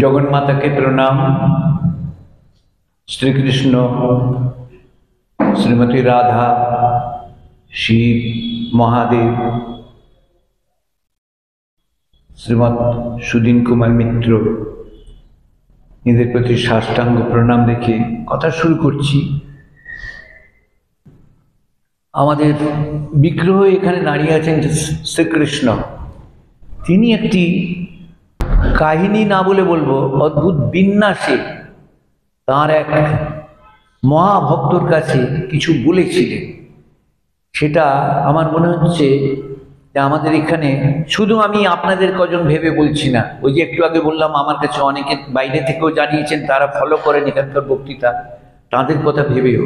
জগন্মাতাকে প্রণাম। শ্রীকৃষ্ণ, শ্রীমতী রাধা, শিব, মহাদেব, শ্রীমৎ সুদীন কুমার মিত্র, এদের প্রতি সাষ্টাঙ্গ প্রণাম রেখে কথা শুরু করছি। আমাদের বিগ্রহ এখানে দাঁড়িয়ে আছেন শ্রীকৃষ্ণ। তিনি একটি কাহিনী না বলে বলবো অদ্ভুত বিন্যাসে তাঁর এক মহাভক্তর কাছে কিছু বলেছিলেন। সেটা আমার মনে হচ্ছে যে আমাদের এখানে শুধু আমি আপনাদের কজন ভেবে বলছি না, ওই যে একটু আগে বললাম আমার কাছে অনেকে বাইরে থেকেও জানিয়েছেন তারা ফলো করেন এখানকার বক্তৃতা, তাদের কথা ভেবেও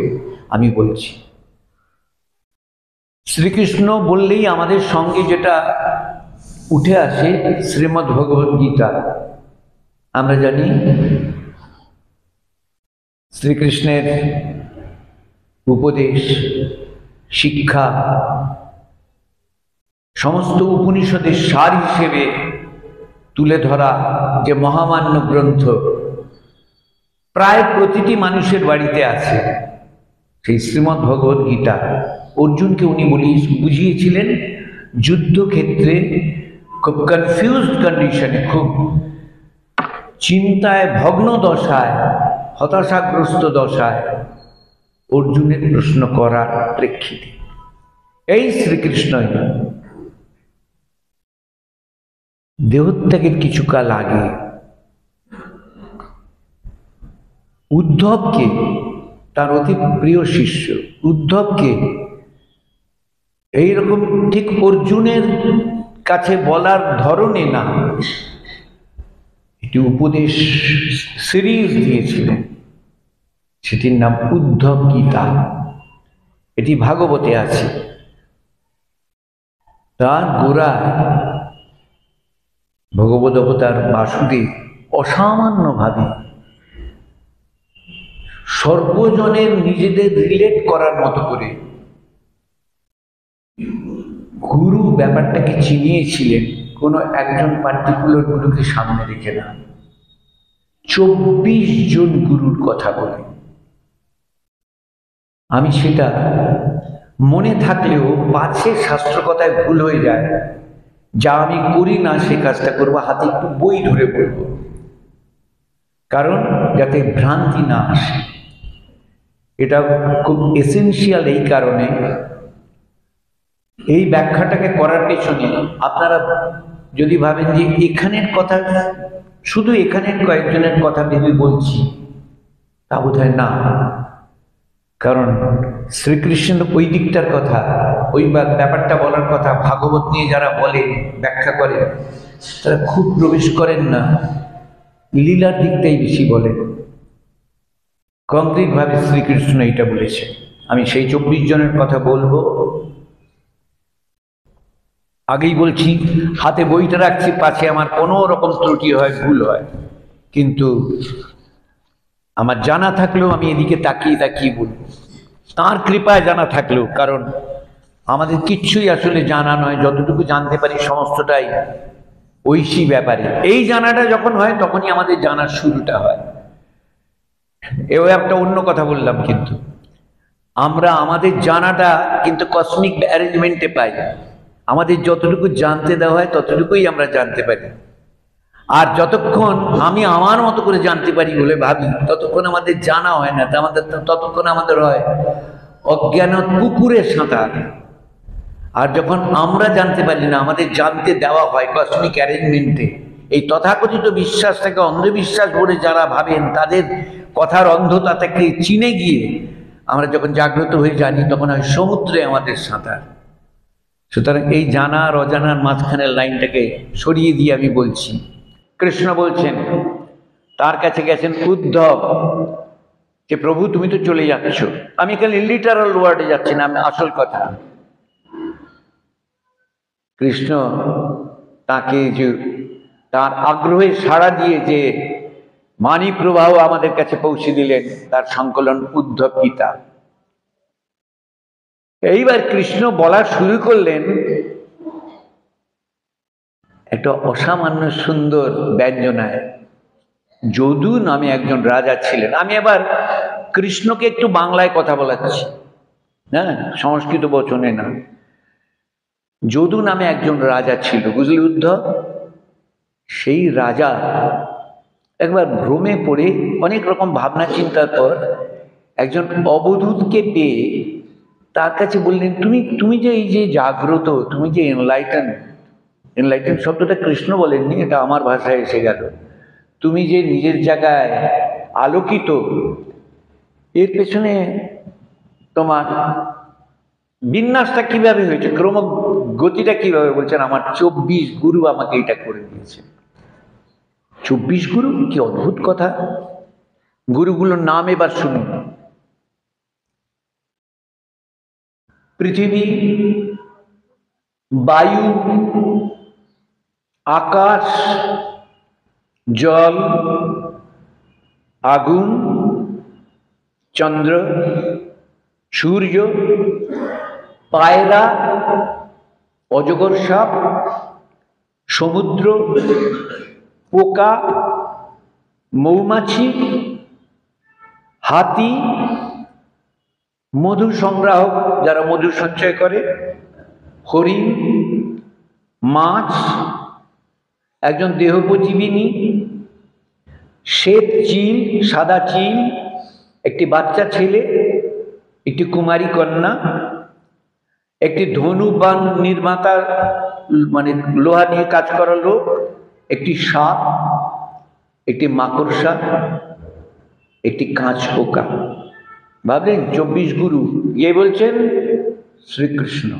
আমি বলছি। শ্রীকৃষ্ণ বললেই আমাদের সঙ্গে যেটা উঠে আসে শ্রীমদ্ ভগবদ্ গীতা। আমরা জানি শ্রীকৃষ্ণের উপদেশ, শিক্ষা, সমস্ত উপনিষদের সার হিসেবে তুলে ধরা যে মহামান্য গ্রন্থ প্রায় প্রতিটি মানুষের বাড়িতে আছে, সেই শ্রীমদ্ ভগবদ্ গীতা। অর্জুনকে উনি বুঝিয়েছিলেন যুদ্ধক্ষেত্রে খুব কনফিউজড কন্ডিশনে, খুব চিন্তায় ভগ্ন দশায়, হতাশাগ্রস্ত দশায় অর্জুনের প্রশ্ন করার প্রেক্ষিতে এই শ্রীকৃষ্ণই দেহত্যাগের কিছুকাল আগে উদ্ধবকে, তার অতি প্রিয় শিষ্য উদ্ধবকে এইরকম ঠিক অর্জুনের কাছে বলার ধরনে না, একটি উপদেশ সিরিজ দিয়েছিলেন। সেটির নাম উদ্ধব গীতা। এটি ভাগবতে আছে। তার গোড়ায় ভগবদ অবতার বাসুদেব অসামান্যভাবে সর্বজনের নিজেদের রিলেট করার মতো করে গুরু ব্যাপারটাকে চিনিয়েছিলেন, কোনো একজন পার্টিকুলার গুরুকে সামনে রেখে না, 24 জন গুরুর কথা বলে। আমি সেটা মনে থাকলেও পাছে শাস্ত্র কথায় ভুল হয়ে যায়, যা আমি করি না সে কাজটা করবো, হাতে একটু বই ধরে বলবো, কারণ যাতে ভ্রান্তি না আসে। এটা খুব এসেনশিয়াল এই কারণে, এই ব্যাখ্যাটাকে করার পেছনে আপনারা যদি ভাবেন যে এখানের কথা, শুধু এখানের কয়েকজনের কথা ভেবে বলছি, তা বোধহয় না। কারণ শ্রীকৃষ্ণের ওই দিকটার কথা, ওই ব্যাপারটা বলার কথা ভাগবত নিয়ে যারা বলে, ব্যাখ্যা করে, তারা খুব প্রবেশ করেন না, লীলার দিকটাই বেশি বলেন। কংক্রিটভাবে শ্রীকৃষ্ণ এইটা বলেছে। আমি সেই 24 জনের কথা বলবো। আগেই বলছি, হাতে বইটা রাখছি, পাছে আমার কোনো রকম ত্রুটি হয়, ভুল হয়, কিন্তু আমার জানা থাকলেও আমি এদিকে তাকিয়ে তাকিয়ে বলবো, তাঁর কৃপায় জানা থাকলেও, কারণ আমাদের কিচ্ছুই আসলে জানা নয়, যতটুকু জানতে পারি সমস্তটাই ঐশী ব্যাপারে। এই জানাটা যখন হয় তখনই আমাদের জানার শুরুটা হয়। এও একটা অন্য কথা বললাম, কিন্তু আমরা আমাদের জানাটা কিন্তু কসমিক অ্যারেঞ্জমেন্টে পাই। আমাদের যতটুকু জানতে দেওয়া হয় ততটুকুই আমরা জানতে পারি, আর যতক্ষণ আমি আমার মতো করে জানতে পারি বলে ভাবি ততক্ষণ আমাদের জানা হয় না, ততক্ষণ আমাদের হয় অজ্ঞান পুকুরে সাঁতার। আর যখন আমরা জানতে পারি না, আমাদের জানতে দেওয়া হয় কসমিক অ্যারেঞ্জমেন্টে। এই তথাকথিত বিশ্বাসটাকে অন্ধবিশ্বাস বলে যারা ভাবেন, তাদের কথার অন্ধতা থেকে চিনে গিয়ে আমরা যখন জাগ্রত হয়ে জানি, তখন হয় সমুদ্রে আমাদের সাঁতার। সুতরাং এই জানা আর অজানার মাঝখানের লাইনটাকে সরিয়ে দিয়ে আমি বলছি, কৃষ্ণ বলছেন, তার কাছে গেছেন উদ্ধব, যে প্রভু তুমি তো চলে যাচ্ছ। আমি এখানে লিটারাল ওয়ার্ডে যাচ্ছি না, আমি আসল কথা। কৃষ্ণ তাকে যে তার আগ্রহে সাড়া দিয়ে যে মানি প্রবাহ আমাদের কাছে পৌঁছে দিলেন, তার সংকলন উদ্ধব গীতা। এইবার কৃষ্ণ বলা শুরু করলেন একটা অসামান্য সুন্দর ব্যঞ্জনায়। যদু নামে একজন রাজা ছিলেন। আমি এবার কৃষ্ণকে একটু বাংলায় কথা বলাচ্ছি, হ্যাঁ, সংস্কৃত বচনে না। যদু নামে একজন রাজা ছিল, বুঝলি উদ্ধব? সেই রাজা একবার ভ্রমে পড়ে অনেক রকম ভাবনা চিন্তার পর একজন অবধূতকে পেয়ে তার কাছে বললেন, তুমি যে এই যে জাগ্রত, তুমি যে এনলাইটেন শব্দটা কৃষ্ণ বলেননি, এটা আমার ভাষায় এসে গেল। তুমি যে নিজের জায়গায় আলোকিত, এর পেছনে তোমার বিন্যাসটা কিভাবে হয়েছে, ক্রমগতিটা কিভাবে? বলছেন, আমার 24 গুরু আমাকে এটা করে দিয়েছে। 24 গুরু, কি অদ্ভুত কথা! গুরুগুলোর নাম এবার শুনুন। পৃথিবী, বায়ু, আকাশ, জল, আগুন, চন্দ্র, সূর্য, পায়রা, অজগর সাপ, সমুদ্র, পোকা, মৌমাছি, হাতি, মধু সংগ্রাহক যারা মধু সঞ্চয় করে, হরিণ, মাছ, একজন দেহোপজীবিনী, শ্বেত চিল, সাদা চিল, একটি বাচ্চা ছেলে, একটি কুমারী কন্যা, একটি ধনুবান নির্মাতা, মানে লোহা নিয়ে কাজ করা লোক, একটি সাপ, একটি মাকড়সা, একটি কাঁচ পোকা। ভাবলেন 24 গুরু। ইয়ে বলছেন শ্রীকৃষ্ণ।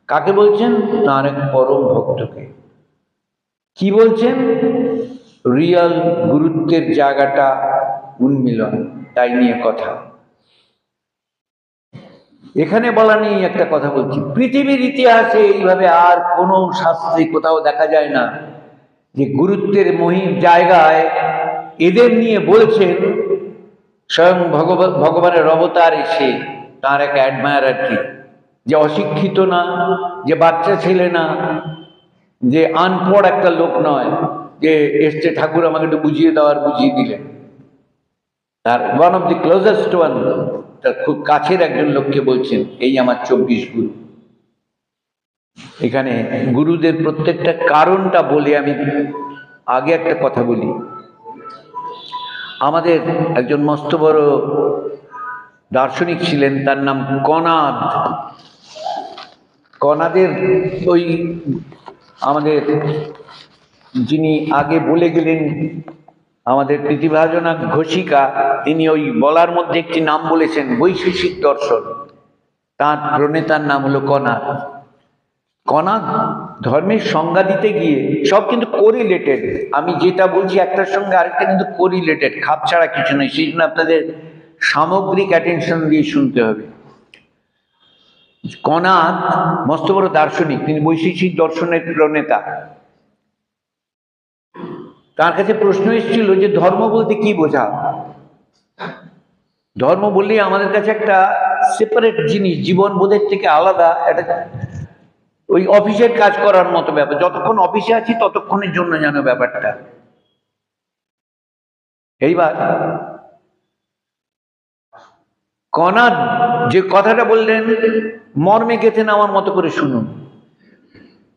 কাকে বলছেন? তাঁর এক পরম ভক্তকে। কি বলছেন? রিয়াল গুরুত্বের জায়গাটা উন্মিলন, তাই নিয়ে কথা। এখানে বলা নেই, একটা কথা বলছি, পৃথিবীর ইতিহাসে এইভাবে আর কোনো শাস্ত্রে কোথাও দেখা যায় না যে গুরুত্বের জায়গায় এদের নিয়ে বলছেন স্বয়ং ভগবানের অবতার এসে তার এক অ্যাডমায়ারারকে, যে অশিক্ষিত না, যে বাচ্চা ছেলে না, যে আনপড় একটা লোক নয়, যে এসছে ঠাকুর আমাকে একটু বুঝিয়ে দেওয়ার, বুঝিয়ে দিলেন। তার one of the closest one, তার খুব কাছের একজন লোককে বলছেন, এই আমার 24 গুরু। এখানে গুরুদের প্রত্যেকটা কারণটা বলে আমি আগে একটা কথা বলি। আমাদের একজন মস্ত বড় দার্শনিক ছিলেন, তার নাম কনাদ। কনাদের ওই আমাদের যিনি আগে বলে গেলেন, আমাদের প্রীতিভাজনা ঘোষিকা, তিনি ওই বলার মধ্যে একটি নাম বলেছেন, বৈশেষিক দর্শন। তার প্রণেতার নাম হলো কনাদ। কনাদ ধর্মের সংজ্ঞা দিতে গিয়ে, সব কিন্তু কোরিলেটেড, আমি যেটা বলছি একটার সঙ্গে আরেকটা কিন্তু কোরিলেটেড, খাপ ছাড়া কিছু নেই, সেই জন্য আপনাদের সামগ্রিক অ্যাটেনশন দিয়ে শুনতে হবে। কনাদ মস্ত বড় দার্শনিক, তিনি বৈশেষিক দর্শনের প্রণেতা। তার কাছে প্রশ্ন এসেছিল যে ধর্ম বলতে কি বোঝা? ধর্ম বললেই আমাদের কাছে একটা সেপারেট জিনিস, জীবন বোধের থেকে আলাদা, এটা ওই অফিসের কাজ করার মতো ব্যাপার, যতক্ষণ অফিসে আছি ততক্ষণের জন্য যেন ব্যাপারটা। এইবার কনাদ যে কথাটা বললেন, মর্মে গেঁথে নেওয়ার মতো করে শুনুন।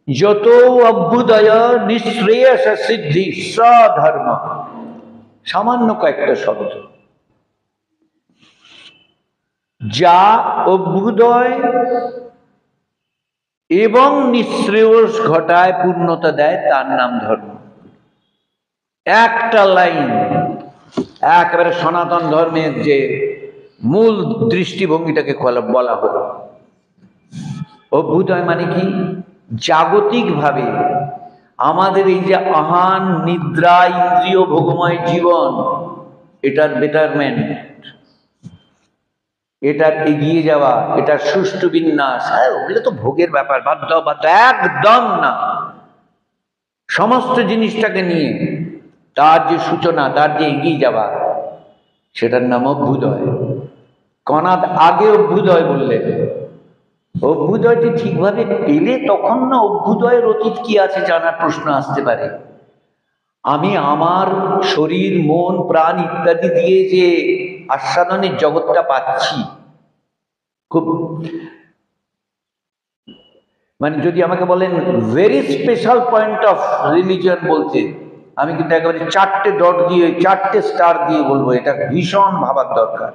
যত অভ্যুদয় নিঃশ্রেয়স সিদ্ধি স্বধর্ম, সামান্য কয়েকটা শব্দ। যা অভ্যুদয় এবং নিঃশ্রেয়স ঘটায়, পূর্ণতা দেয়, তার নাম ধর্ম। একটা লাইন, একেবারে সনাতন ধর্মের যে মূল দৃষ্টিভঙ্গিটাকে বলা হলো। অভ্যুদয় মানে কি? জাগতিকভাবে আমাদের এই যে আহান নিদ্রা ইন্দ্রিয় ভোগময় জীবন, এটার বেটারমেন্ট, এটার এগিয়ে যাওয়া, এটার সুষ্ঠু বিন্যাস, ওগুলো তো ভোগের ব্যাপার, বাধ্য একদম না। সমস্ত জিনিসটাকে নিয়ে তার যে সূচনা, তার যে এগিয়ে যাওয়া, সেটার নাম অভ্যুদয়। কনাদ আগে অভ্যুদয় বললেন। অভ্যুদয়টি ঠিকভাবে পেলে তখন না অভ্যুদয়ের অতীত কি আছে জানার প্রশ্ন আসতে পারে। আমি আমার শরীর, মন, প্রাণ ইত্যাদি দিয়ে যে আস্বাদনের জগৎটা পাচ্ছি, খুব মানে যদি আমাকে বলেন very special point of religion বলতে, আমি কিন্তু একেবারে 4টে ডট দিয়ে 4টে স্টার দিয়ে বলবো, এটা ভীষণ ভাবার দরকার।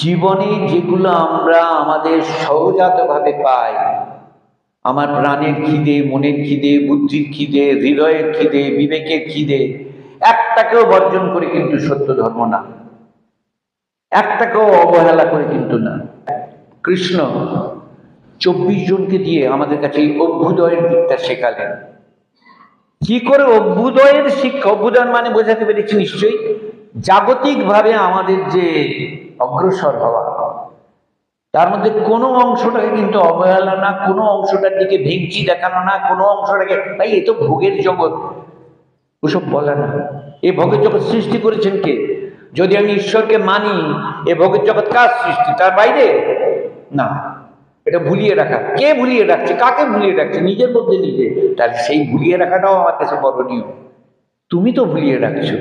জীবনে যেগুলো আমরা আমাদের সহজাতভাবে পাই, আমার প্রাণের খিদে, মনের খিদে, বুদ্ধির খিদে, হৃদয়ের খিদে, বিবেকের খিদে, একটাকেও বর্জন করে কিন্তু সত্য ধর্ম না, একটাকেও অবহেলা করে কিন্তু না। কৃষ্ণ 24 জনকে দিয়ে আমাদের কাছে এই অভ্যুদয়ের দিকটা শেখালেন। কি করে অভ্যুদয়ের শিক্ষা? অভ্যুদয় মানে বোঝাতে পেরেছি নিশ্চয়ই, জাগতিকভাবে আমাদের যে অগ্রসর হওয়া, তার মধ্যে কোনো অংশটাকে কিন্তু অবহেলা না, কোনো অংশটার দিকে ভেঙচি দেখানো না, কোনো অংশটাকে ভাই এ তো ভোগের জগৎ, ওসব বলা না। এ ভোগের জগৎ সৃষ্টি করেছেন কে? যদি আমি ঈশ্বরকে মানি, এ ভোগের জগৎ কার সৃষ্টি? তার বাইরে না। এটা ভুলিয়ে রাখা। কে ভুলিয়ে রাখছে? কাকে ভুলিয়ে রাখছে? নিজের মধ্যে নিজে। তাহলে সেই ভুলিয়ে রাখাটাও আমার কাছে বরণীয়। তুমি তো ভুলিয়ে রাখছো।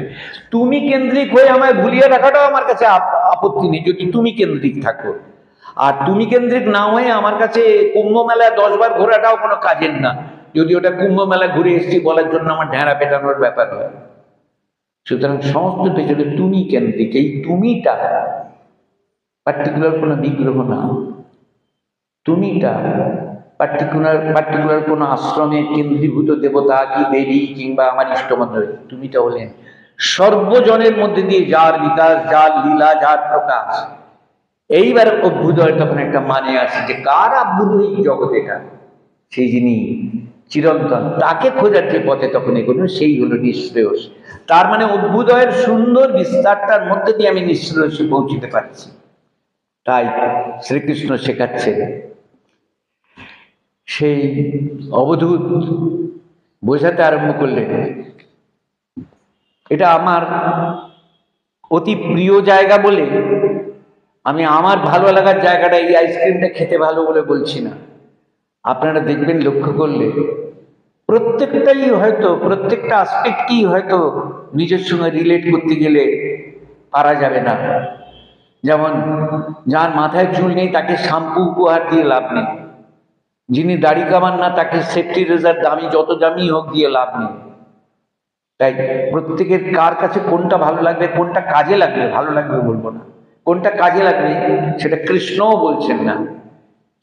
তুমি কেন্দ্রিক হয়ে আমায় ভুলিয়ে রাখাটাও আমার কাছে আপত্তি নেই, যদি তুমি কেন্দ্রিক থাকো। আর তুমি কেন্দ্রিক না হয়ে আমার কাছে কুম্ভ মেলায় 10 বার ঘোরাটাও কোনো কাজের না, যদি ওটা কুম্ভ মেলায় ঘুরে এসেছি বলার জন্য আমার ঢেঁড়া পেটানোর ব্যাপার হয়। সুতরাং সমস্ত পেছনে তুমি কেন্দ্রিক। এই তুমিটা পার্টিকুলার কোনো বিগ্রহ না, তুমিটা পার্টিকুলার কোনো আশ্রমে কেন্দ্রীভূত দেবতা কি দেবী কিংবা আমার ইষ্টমন্ডলী। তুমিটা হলেন সর্বজনের মধ্যে দিয়ে যার বিকাশ, যার লীলা, যার প্রকাশ। এইবার অভ্যুদয় তখন একটা মানে আছে যে কার অভ্যুদয় জগৎ, এটা সেই যিনি চিরন্তন, তাকে খোঁজার যে পথে তখন এগোনো, সেই হলো নিঃশ্রেয়স। তার মানে অভ্যুদয়ের সুন্দর বিস্তারটার মধ্যে দিয়ে আমি নিঃশ্রেয়সে পৌঁছতে পারছি। তাই শ্রীকৃষ্ণ শেখাচ্ছেন, সেই অবধূত বোঝাতে আরম্ভ করলেন, এটা আমার অতি প্রিয় জায়গা বলে আমি আমার ভালো লাগার জায়গাটা এই আইসক্রিমটা খেতে ভালো বলে বলছি না। আপনারা দেখবেন লক্ষ্য করলে প্রত্যেকটাই হয়তো, প্রত্যেকটা আসপেক্টই হয়তো নিজের সঙ্গে রিলেট করতে গেলে পারা যাবে না। যেমন যার মাথায় চুল নেই তাকে শ্যাম্পু উপহার দিয়ে লাভ নেই, যিনি দাড়ি কামান না তাকে সেফটি রেজার দামি, যত দামি হোক, দিয়ে লাভ নেই। তাই প্রত্যেকের কার কাছে কোনটা ভালো লাগবে, কোনটা কাজে লাগবে, ভালো লাগবে বলবো না, কোনটা কাজে লাগবে সেটা কৃষ্ণও বলছেন না,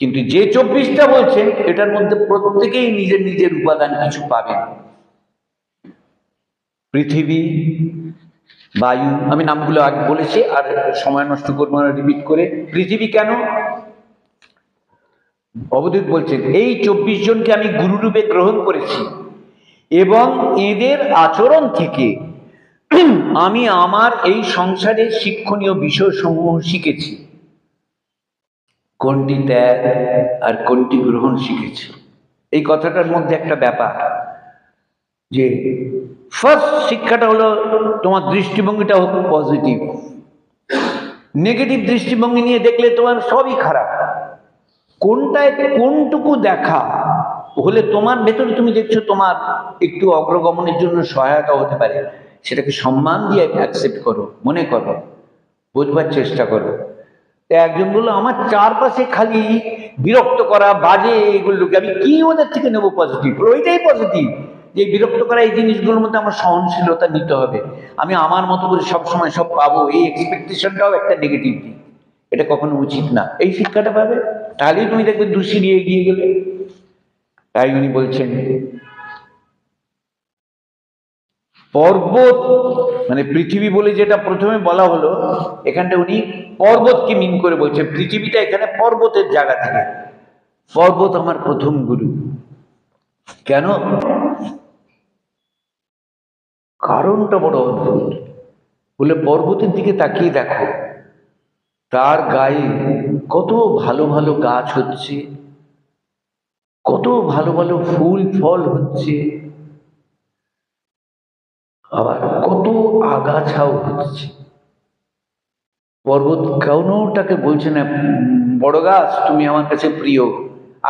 কিন্তু যে 24টা বলছেন এটার মধ্যে প্রত্যেকেই নিজের নিজের উপাদান কিছু পাবেন। পৃথিবী, বায়ু, আমি নামগুলো আগে বলেছি আর সময় নষ্ট করবো না রিপিট করে। পৃথিবী কেন? অবধূত বলছেন এই 24 জনকে আমি গুরুরূপে গ্রহণ করেছি এবং এদের আচরণ থেকে আমি আমার এই সংসারের শিক্ষণীয় বিষয়সমূহ শিখেছি। কোনটি ত্যাগ আর কোনটি গ্রহণ শিখেছি। এই কথাটার মধ্যে একটা ব্যাপার যে ফার্স্ট শিক্ষাটা হলো তোমার দৃষ্টিভঙ্গিটা হোক পজিটিভ। নেগেটিভ দৃষ্টিভঙ্গি নিয়ে দেখলে তোমার সবই খারাপ। কোনটায় কোনটুকু দেখা হলে তোমার ভেতরে তুমি দেখছো তোমার একটু অগ্রগমনের জন্য সহায়তা হতে পারে, সেটাকে সম্মান দিয়ে অ্যাকসেপ্ট করো, মনে করো, বোঝবার চেষ্টা করো। একজন বললো আমার চারপাশে খালি বিরক্ত করা, বাজে এগুলোকে আমি কি ওদের থেকে নেবো পজিটিভ? ওইটাই পজিটিভ, যে বিরক্ত করা এই জিনিসগুলোর মধ্যে আমার সহনশীলতা নিতে হবে, আমি আমার মতো করে সবসময় সব পাবো, এই এক্সপেকটেশনটাও একটা নেগেটিভ দিক, এটা কখনো উচিত না। এই শিক্ষাটা পাবে, তাহলেই তুমি দেখবে দুশিরিয়ে এগিয়ে গেলে। তাই উনি বলছেন পর্বত মানে পৃথিবী বলে যেটা প্রথমে বলা হলো, এখানটা উনি পর্বতকে মিন করে বলছেন। পৃথিবীটা এখানে পর্বতের জায়গা থেকে, পর্বত আমার প্রথম গুরু। কেন? কারণটা বড় অদ্ভুত। বলে পর্বতের দিকে তাকিয়ে দেখো, তার গায়ে কত ভালো ভালো গাছ হচ্ছে, কত ভালো ভালো ফুল ফল হচ্ছে, আবার কত আগাছাও হচ্ছে। পর্বত কোনোটাকে বলছে না বড় গাছ তুমি আমার কাছে প্রিয়,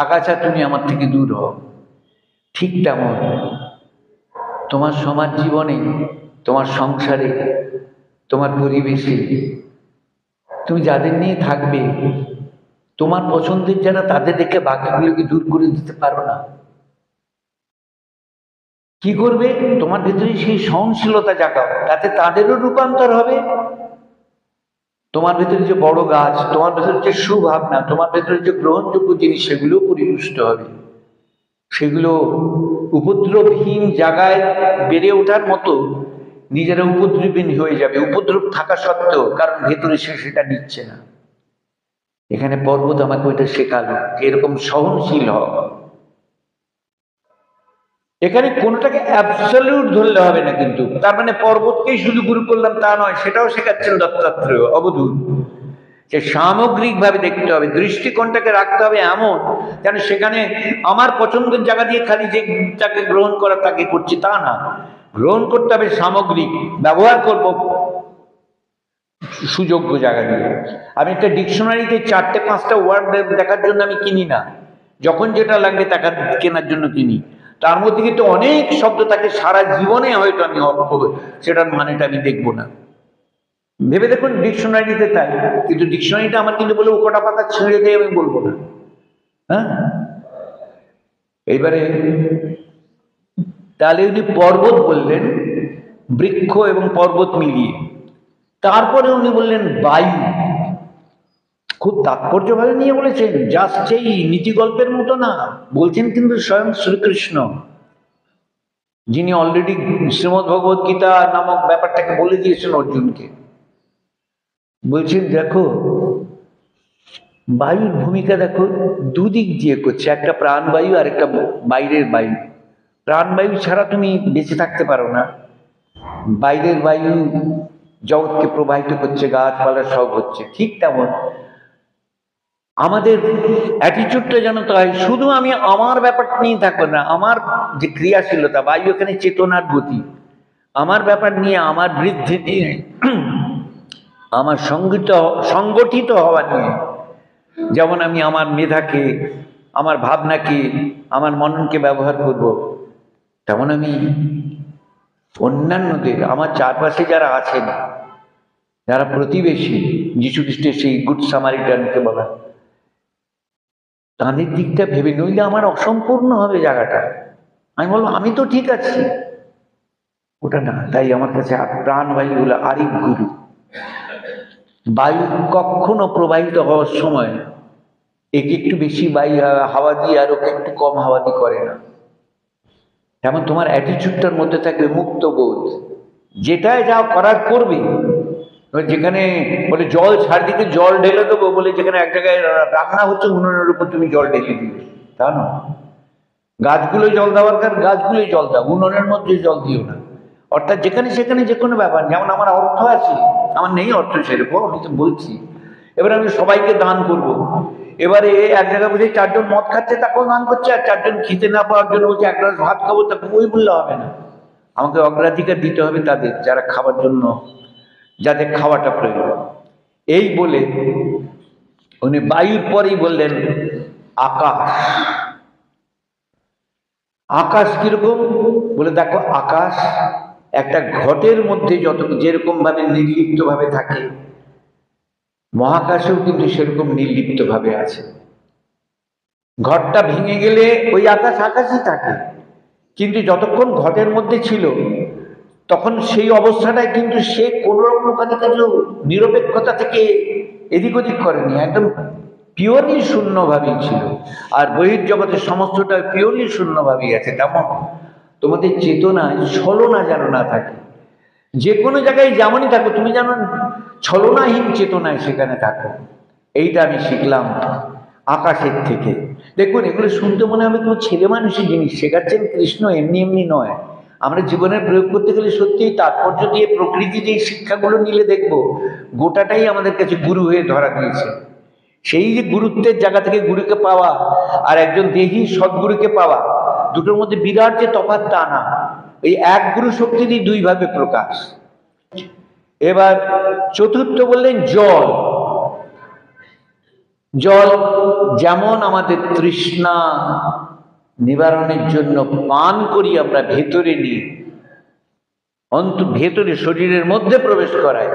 আগাছা তুমি আমার থেকে দূর হও। ঠিক তেমন তোমার সমাজ জীবনে, তোমার সংসারে, তোমার পরিবেশে তুমি যাদের নিয়ে থাকবে, তোমার পছন্দের যারা, তাদের দেখে বাকিগুলোকে দূর করে দিতে পারো না। কি করবে? তোমার ভেতরে সেই সহনশীলতা জাগাও, তাতে তাদেরও রূপান্তর হবে। তোমার ভেতরে যে বড় গাছ, তোমার ভেতরে যে সুভাবনা, তোমার ভেতরে যে গ্রহণযোগ্য জিনিস, সেগুলো পরিপুষ্ট হবে। সেগুলো উপদ্রবহীন জায়গায় বেড়ে ওঠার মতো নিজেরা উপদ্রবহীন হয়ে যাবে, উপদ্রব থাকা সত্ত্বেও, কারণ ভেতরে সে সেটা নিচ্ছে না। এখানে পর্বত আমাকে ওইটা শেখালো, এরকম সহনশীল হও। এখানে কোনোটাকে অ্যাবসলিউট ধরলে হবে না, কিন্তু তার মানে পর্বতকেই শুধু গুরু করলাম তা নয়, সেটাও শেখাচ্ছেন দত্তাত্রেয় অবধূত, যে সামগ্রিকভাবে দেখতে হবে, দৃষ্টিকোণটাকে রাখতে হবে এমন যেন সেখানে আমার পছন্দের জায়গা দিয়ে খালি যে যাকে গ্রহণ করা তাকে করছি তা না, গ্রহণ করতে হবে সামগ্রিক, ব্যবহার করব সুযোগ্য জায়গা দিয়ে। আমি একটা ডিকশনারিতে 4-5টা ওয়ার্ড দেখার জন্য আমি কিনি না, যখন যেটা লাগবে টাকা কেনার জন্য কিনি। তার মধ্যে কিন্তু অনেক শব্দ থাকে, সারা জীবনে হয়তো আমি সেটার মানেটা আমি দেখবো না। ভেবে দেখুন ডিকশনারিতে তাই, কিন্তু ডিকশনারিটা আমার কিন্তু বলে কটা পাতা ছেড়ে দিয়ে আমি বলবো না। হ্যাঁ, এইবারে তাহলে উনি পর্বত বললেন, বৃক্ষ এবং পর্বত মিলিয়ে। তারপরে উনি বললেন বায়ু, খুব তাৎপর্যভাবে নিয়ে বলেছেন, জাস্ট সেই নীতি গল্পের মতো না, বলছেন কিন্তু স্বয়ং শ্রীকৃষ্ণ, যিনি অলরেডি শ্রীমদ্ ভগবত গীতা নামক ব্যাপারটাকে বলে দিয়েছেন অর্জুনকে। বলছেন দেখো বায়ুর ভূমিকা দেখো, দুদিক দিয়ে করছে, একটা প্রাণবায়ু আর একটা বাইরের বায়ু। প্রাণবায়ু ছাড়া তুমি বেঁচে থাকতে পারো না, বাইরের বায়ু জগৎকে প্রবাহিত করছে, গাছপালা সব হচ্ছে। ঠিক তেমন আমাদের অ্যাটিটিউডটা যেন তাই, শুধু আমি আমার ব্যাপারটা নিয়ে থাকবো না, আমার যে ক্রিয়াশীলতা, বায়ু এখানে চেতনার গতি, আমার ব্যাপার নিয়ে, আমার বৃদ্ধি নিয়ে, আমার সংগঠিত হওয়া নিয়ে, যেমন আমি আমার মেধাকে, আমার ভাবনাকে, আমার মননকে ব্যবহার করব, তেমন আমি অন্যান্যদের, আমার চারপাশে যারা আছেন, যারা প্রতিবেশী, যীশু খ্রিস্টের সেই গুড সামারিটানকে বলা, তাদের দিকটা ভেবে, নইলে আমার অসম্পূর্ণ হবে জায়গাটা। আমি বলবো আমি তো ঠিক আছি, ওটা না। তাই আমার কাছে প্রাণবায়ু হলো আরেক গুরু। বায়ু কখনো প্রবাহিত হওয়ার সময় একে একটু বেশি হাওয়া দিয়ে আর ওকে একটু কম হাওয়া দিয়ে করে না। তেমন তোমার অ্যাটিটিউডটার মধ্যে থাকবে মুক্ত বোধ, যেটাই যা করার করবে। যেখানে বলে জল চারদিকে জল ঢেলে দেবো বলে, যেখানে এক জায়গায় রান্না হচ্ছে উনুনের উপর তুমি জল ঢেলে দিবে, তা না। গাছগুলো জল দেওয়ার কারণ গাছগুলোই জল দাও, উনুনের মধ্যে জল দিও না। অর্থাৎ যেখানে সেখানে যে কোনো ব্যাপার, যেমন আমার অর্থ আছে, আমার নেই অর্থ সেরকম, আমি তো বলছি, এবার আমি সবাইকে দান করব। এবারে এক জায়গায় বুঝে 4 জন মদ খাচ্ছে তাকেও দান করছে, আর 4 জন খেতে না পাওয়ার জন্য বলছে 1 গ্লাস ভাত খাবো, তাকে ওই বললে হবে না। আমাকে অগ্রাধিকার দিতে হবে তাদের, যারা খাবার জন্য, যাদের খাওয়াটা প্রয়োজন। এই বলে উনি বায়ুর পরেই বললেন আকাশ। আকাশ কিরকম বলে, দেখো আকাশ একটা ঘটের মধ্যে যত যেরকম ভাবে নির্লিপ্ত ভাবে থাকে, মহাকাশেও কিন্তু সেরকম নির্লিপ্ত ভাবে আছে। ঘটটা ভেঙে গেলে ওই আকাশ আকাশই থাকে, কিন্তু যতক্ষণ ঘটের মধ্যে ছিল তখন সেই অবস্থাটাই কিন্তু সে কোনো রকম ওখানে কিছু নিরপেক্ষতা থেকে এদিক ওদিক করেনি, একদম পিওরলি শূন্যভাবেই ছিল। আর বহির্জগতের সমস্তটা পিওরলি শূন্যভাবেই আছে। তেমন তোমাদের চেতনায় ছলনা যেন না থাকে, যে কোনো জায়গায় যেমনই থাকো তুমি যেন ছলনাহীন চেতনায় সেখানে থাকো। এইটা আমি শিখলাম আকাশের থেকে। দেখুন এগুলো শুনতে মনে হবে কোনো ছেলে মানুষের জিনিস, শেখাচ্ছেন কৃষ্ণ, এমনি এমনি নয়। আমরা জীবনের প্রয়োগ করতে গেলে সত্যিই তাৎপর্য দিয়ে প্রকৃতি যে শিক্ষাগুলো নিলে দেখব গোটাটাই আমাদের কাছে গুরু হয়ে ধরা দিয়েছে। সেই যে গুরুত্বের জায়গা থেকে গুরুকে পাওয়া আর একজন দেহী সদ্গুরুকে পাওয়া, দুটোর মধ্যে বিরাট যে তফাৎ তা না। এই এক গুরু শক্তিরই 2 ভাবে প্রকাশ। এবার চতুর্থ বললেন জল। জল যেমন আমাদের তৃষ্ণা নিবারণের জন্য পান করি আমরা, ভেতরে নিয়ে ভেতরে শরীরের মধ্যে প্রবেশ করায়,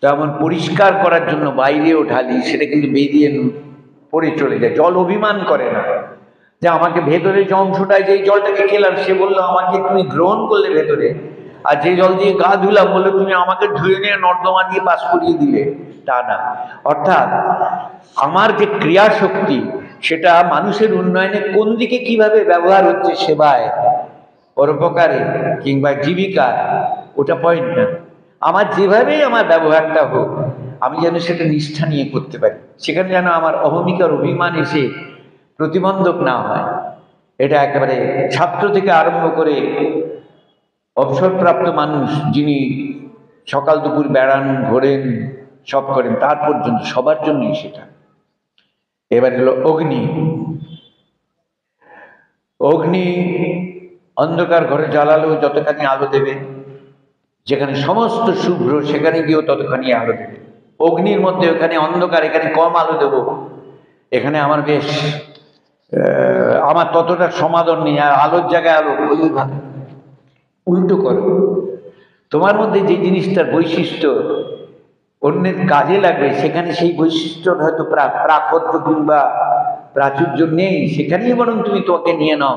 তেমন পরিষ্কার করার জন্য বাইরেও ঢালি, সেটা কিন্তু বেরিয়ে পড়ে চলে যায়। জল অভিমান করে না যে আমাকে ভেতরে যে অংশটায় যেই জলটাকে খেলাম সে বললো আমাকে তুমি গ্রহণ করলে ভেতরে, আর যে জল দিয়ে গা ধুলাম বললো তুমি আমাকে ধুয়ে নিয়ে নর্দমা দিয়ে পাস করিয়ে দিলে, তা না। অর্থাৎ আমার যে ক্রিয়া শক্তি সেটা মানুষের উন্নয়নে কোন দিকে কিভাবে ব্যবহার হচ্ছে, সেবায়, পরোপকারে কিংবা জীবিকা, ওটা পয়েন্ট না। আমার যেভাবেই আমার ব্যবহারটা হোক আমি যেন সেটা নিষ্ঠা নিয়ে করতে পারি, সেখানে যেন আমার অহমিকার অভিমান এসে প্রতিবন্ধক না হয়। এটা একেবারে ছাত্র থেকে আরম্ভ করে অবসরপ্রাপ্ত মানুষ যিনি সকাল দুপুর বেড়ান, ঘোরেন, সব করেন, তার পর্যন্ত সবার জন্যই সেটা। এবার হলো অগ্নি। অগ্নি অন্ধকার ঘরে জ্বালালেও যতখানি আলো দেবে, যেখানে সমস্ত শুভ্র সেখানে গিয়েও ততখানি আলো দেবে। অগ্নির মধ্যে ওখানে অন্ধকার, এখানে কম আলো দেব, এখানে আমার বেশ আমার ততটা সমাদর নেই, আর আলোর জায়গায় আলো উল্টো করো। তোমার মধ্যে যে জিনিসটার বৈশিষ্ট্য অন্যের কাজে লাগবে সেখানে সেই বৈশিষ্ট্যর হয়তো প্রাকর্য কিংবা প্রাচুর্য নেই, সেখানেই বরং তুমি তোমাকে নিয়ে নাও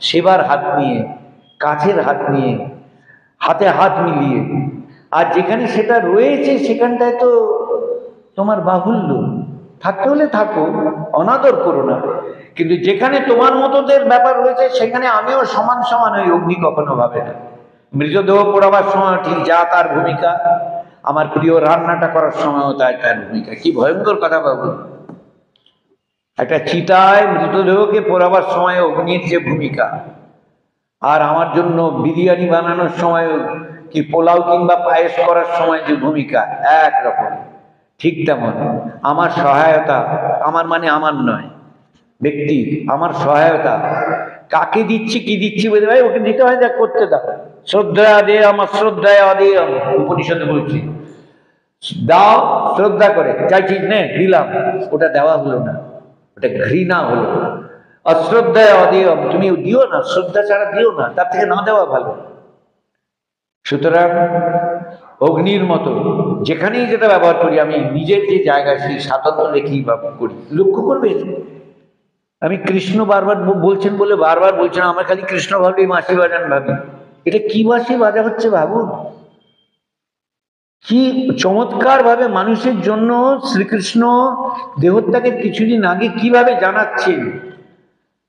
সেবার হাত নিয়ে, কাছের হাত নিয়ে, হাতে হাত মিলিয়ে। আর যেখানে সেটা রয়েছে সেখানটায় তো তোমার বাহুল্য, থাকতে হলে থাকো, অনাদর করো না। কিন্তু যেখানে তোমার মতোদের ব্যাপার রয়েছে সেখানে আমিও সমান সমান ওই অগ্নি কখনো ভাবে না। মৃতদেহ পোড়াবার সময় ঠিক যা তার ভূমিকা, আমার প্রিয় রান্নাটা করার সময়ও তার ভূমিকা। কি ভয়ঙ্কর কথা বাবু! একটা চিতায় মৃতদেহকে পোড়াবার সময় অগ্নির যে ভূমিকা, আর আমার জন্য বিরিয়ানি বানানোর সময় কি পোলাও কিংবা পায়েস করার সময় যে ভূমিকা একরকম, ঠিক তেমন আমার সহায়তা, আমার মানে আমার নয়, ব্যক্তি, আমার সহায়তা কাকে দিচ্ছি কি দিচ্ছি বলে ভাই ওকে দিতে হয়, যা করতে দাও। শ্রদ্ধা দে আমার শ্রদ্ধায় অদে, উপনিষদে বলছি দাও শ্রদ্ধা করে, চাইছি নে দিলাম, ওটা দেওয়া হলো না, ওটা ঘৃণা হলো। অশ্রদ্ধায় অদেয়, তুমি দিও না, শ্রদ্ধা ছাড়া দিও না, তার থেকে না দেওয়া ভালো। সুতরাং অগ্নির মতো যেখানেই যেটা ব্যবহার করি আমি নিজের যে জায়গায় সেই স্বাতন্ত্র্য রেখেই করি। লক্ষ্য করবে আমি কৃষ্ণ বারবার বলছেন বলে বারবার বলছেন, আমার খালি কৃষ্ণ ভাবলেই বাঁশি বাজান ভাবি, এটা কি বাঁশি বাজা হচ্ছে ভাবুন। কি চমৎকার ভাবে মানুষের জন্য শ্রীকৃষ্ণ দেহত্যাগের কিছুদিন আগে কিভাবে জানাচ্ছেন।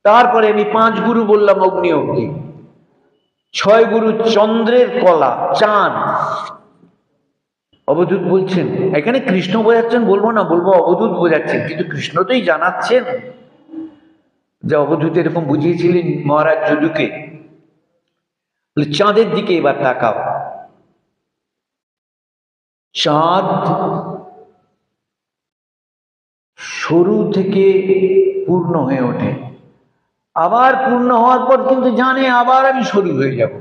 তারপরে আমি 5 গুরু বললাম অগ্নি অগ্নি, 6 গুরু চন্দ্রের কলা চাঁদ। অবধূত বলছেন, এখানে কৃষ্ণ বোঝাচ্ছেন বলবো না, বলবো অবধূত বোঝাচ্ছেন, কিন্তু কৃষ্ণ তোই জানাচ্ছেন। যে অবধূত এরকম বুঝিয়েছিলেন মহারাজ যদুকে, চাঁদের দিকে এবার তাকাও। চাঁদ সরু থেকে পূর্ণ হয়ে ওঠে, আবার পূর্ণ হওয়ার পর কিন্তু জানে আবার আমি সরু হয়ে যাব।